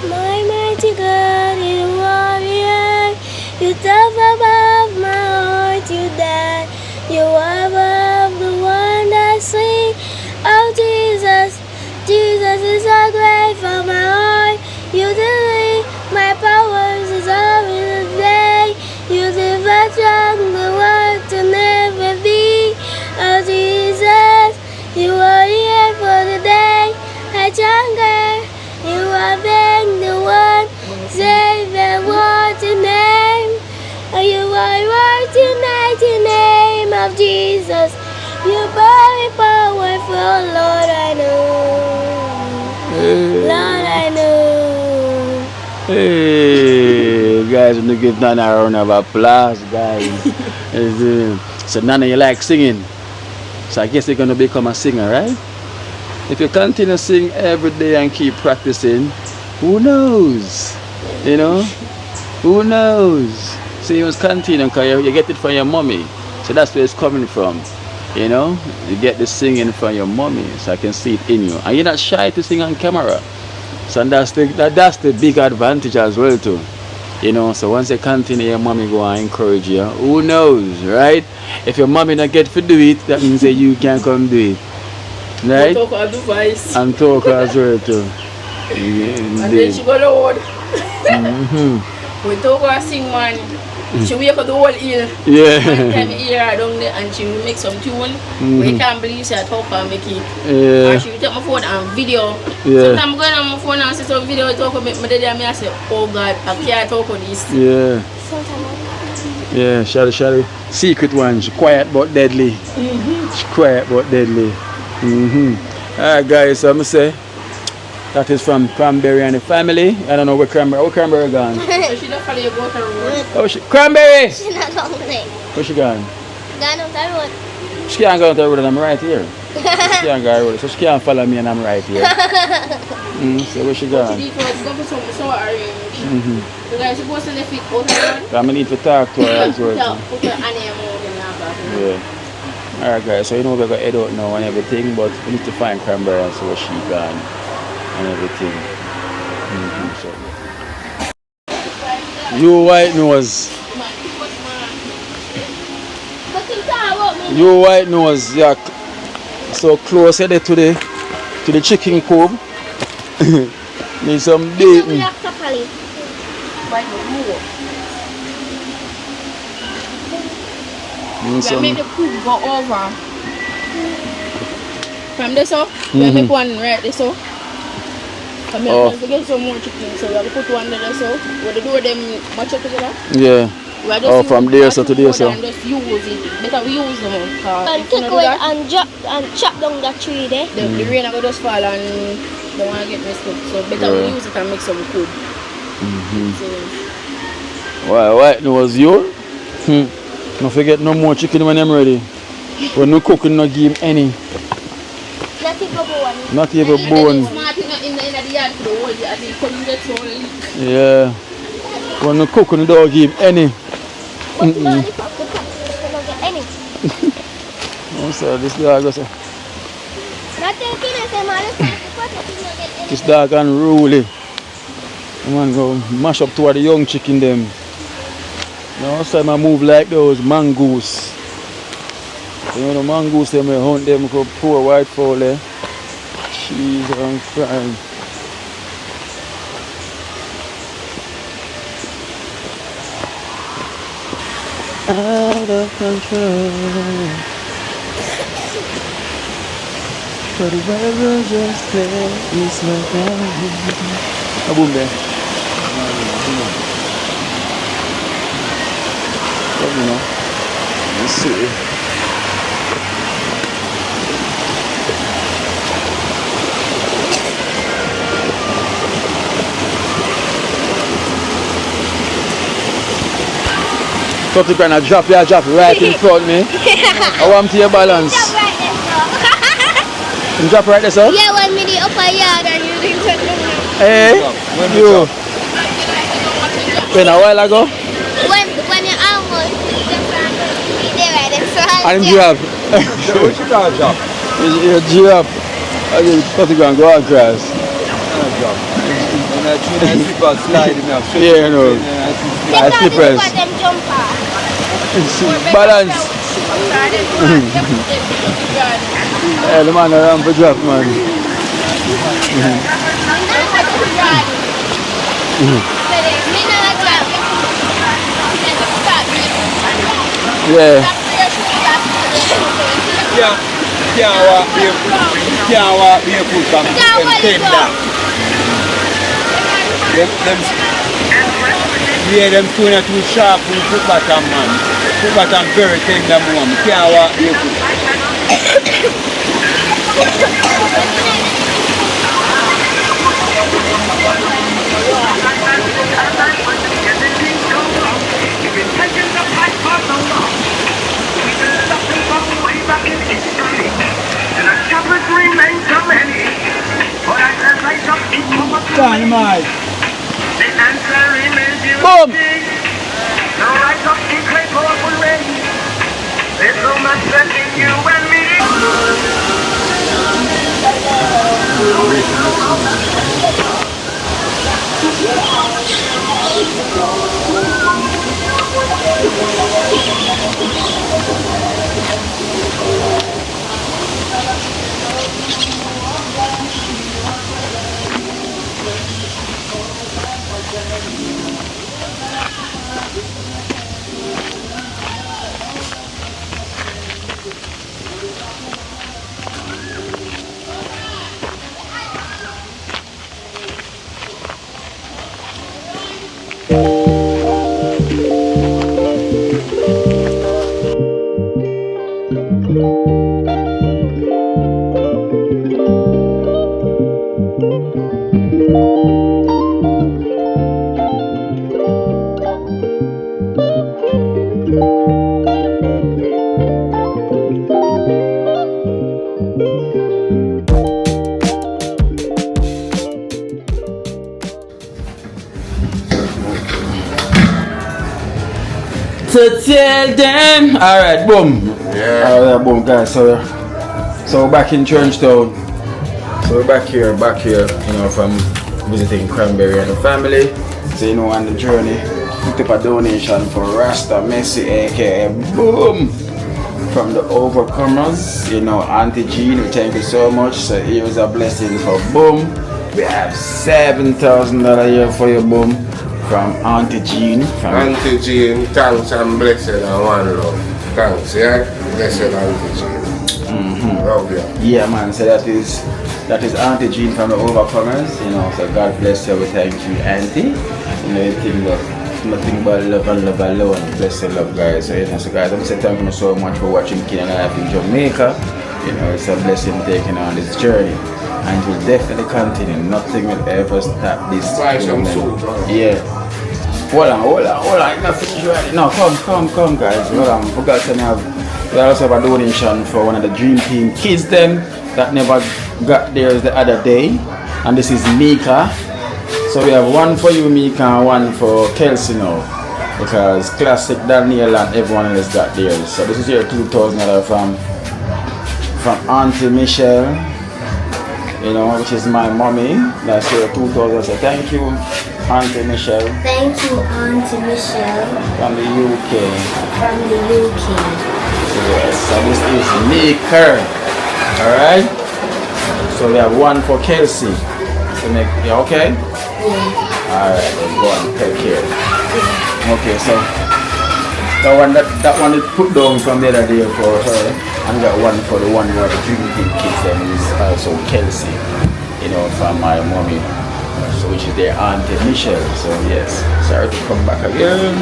Speaker 6: My mighty God, you warrior, you tough above my heart, you died. You are above the one that sing. Oh Jesus, Jesus is so great for my heart. You delete my powers is always a day. You never strong the world to never be. Oh Jesus, you are here for the day. I stronger. You are being the one, save and what your name. You are right tonight in the name of Jesus. You very powerful, Lord, I know. Lord, I know.
Speaker 2: Hey, guys, I'm going to give Nana a round of applause, guys. So, Nana, you like singing? So, I guess you're going to become a singer, right? If you continue to sing every day and keep practicing, who knows? You know? Who knows? So you must continue because you get it from your mommy. So that's where it's coming from. You know? You get the singing from your mommy. So I can see it in you. And you're not shy to sing on camera. So that's the big advantage as well too. You know, so once you continue, your mommy go and encourage you. Who knows, right? If your mommy not get to do it, that means that you can come do it. Right?
Speaker 10: Talk advice.
Speaker 2: And talk as well too.
Speaker 10: And then she go loud. We talk her sing man. She wake up the whole ear.
Speaker 2: Yeah.
Speaker 10: One time hear her down there and she will make some tune. We can't believe she talk her make it.
Speaker 2: Yeah.
Speaker 10: And she will take my phone and video.
Speaker 2: Yeah.
Speaker 10: Sometimes I go on my phone and see some video talk about my daddy and me I say, oh God, I can't talk on this.
Speaker 2: Yeah. Yeah, Shally. Secret one. She quiet but deadly. She quiet but deadly. Alright guys, so I'm gonna say that is from Cranberry and the family. I don't know where Cranberry gone.
Speaker 10: So she don't follow you go to the road.
Speaker 2: Oh, Cranberry!
Speaker 6: She's not going there.
Speaker 2: Where she gone?
Speaker 6: Gone on the road.
Speaker 2: She can't go to the road and I'm right here. She can't go to the road, so she can't follow me and I'm right here. So where she gone?
Speaker 10: She go for something so arranged. The guy supposed to lift it out of her.
Speaker 2: I'm gonna need to talk to her as well.
Speaker 10: Put her animal in her.
Speaker 2: Yeah. Alright guys, so you know we're gonna head out now and everything, but we need to find Cranberry and see where she gone and everything. So. You white nose.
Speaker 6: But you can't walk me
Speaker 2: You white nose, yeah, so close there to the chicken coop. Need some bacon.
Speaker 10: We make the coop go over. From this up, we make one right this up. I mean, we get some more chicken, so we have to put one there so. What they do them much together?
Speaker 2: Yeah. Oh, from there so to there so.
Speaker 10: And just use it. Better we use them.
Speaker 6: And take away and chop down that tree there.
Speaker 10: The rain will just fall and they want to get messed up. So better we use it and make some food.
Speaker 2: Why, white nose you? Don't forget no more chicken when I'm ready. When no cooking, no give him any. Not even bone. Yeah. When no cooking, don't give him any. Oh, sir, this dog goes. This dog unruly. Man go mash up toward the young chicken them. Now time I move like those mongoose. You know the mongoose them we hunt them for poor white fowl there. Cheese and frying. Out of control. But the weather just plays like that. Boom there. Let me know. Let's see. Something gonna drop it right in front of me. I want to your balance. You drop right there, sir?
Speaker 6: Yeah, 1 minute up a yard and you didn't touch them.
Speaker 2: Hey, you. When a while ago?
Speaker 6: When you almost be there right there. So
Speaker 2: I'm drop.
Speaker 5: What you got drop?
Speaker 2: You drop. I just thought you gonna go across.
Speaker 5: Drop. When I try to slip slide in there.
Speaker 2: Yeah, no. I slippers. Balance. Yeah, the man around for drop, man. Yeah.
Speaker 5: Can't walk barefoot from them tender. Them two are too sharp with foot bottom, man. Foot bottom very tender, man. Can't walk barefoot. Dynamite.
Speaker 2: Boom.
Speaker 1: There's so much left in you and me.
Speaker 2: To tell them. Alright, boom.
Speaker 4: Yeah.
Speaker 2: Alright, boom, guys. So we're back in Trenchtown. So we're back here, you know, from visiting Cranberry and the family. So you know, on the journey, picked up a donation for Rasta Messi, aka Boom. from the overcomers, you know, Auntie Jean, we thank you so much. So here is a blessing for Boom. We have $7,000 here for you, Boom, from Auntie Jean.
Speaker 8: Auntie Jean, thanks and blessed and one love. Thanks, yeah? Blessed Auntie Jean. Love you.
Speaker 2: Yeah, man, so that is Auntie Jean from the overcomers, you know, so God bless you, we thank you, Auntie. You know, you think that nothing but love and love alone. Bless your love, guys. So, you know, so guys, I'm saying thank you so much for watching King Life in Jamaica. You know, it's a blessing taking on this journey, and it will definitely continue. Nothing will ever stop this. Yeah. Hold on. I'm not finished right. No, come, guys. Hold on. Forgot to have. We also have a donation for one of the Dream Team kids them that never got theirs the other day, and this is Mika. So we have one for you, Mika, and one for Kelsey now, because Classic, Daniel, and everyone else got theirs. So this is your $2,000 from Auntie Michelle, you know, which is my mommy. That's your $2,000. So thank you, Auntie Michelle.
Speaker 6: Thank you, Auntie Michelle.
Speaker 2: From the UK. Yes, so this is Mika. Alright? So we have one for Kelsey. So make, yeah, okay? Yeah. Alright, then go on, take care. Okay, so that one is put down from the other day for her, and got one for the one where the drinking kids, and is also Kelsey, you know, from my mommy, so which is their Auntie Michelle. So yes, sorry to come back again.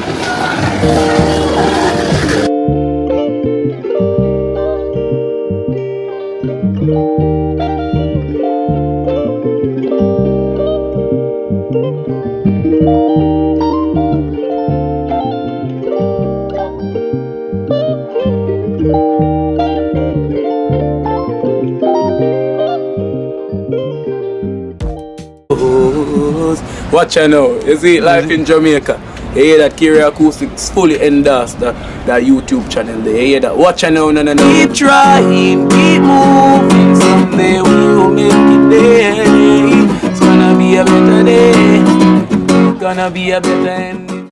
Speaker 1: Watch out now, you see Life in Jamaica. You hear that Kerry Acoustics fully endorsed that YouTube channel there. You hear that? Watch out now, no. Keep trying, keep moving. Someday we will make it there. It's gonna be a better day. Gonna be a better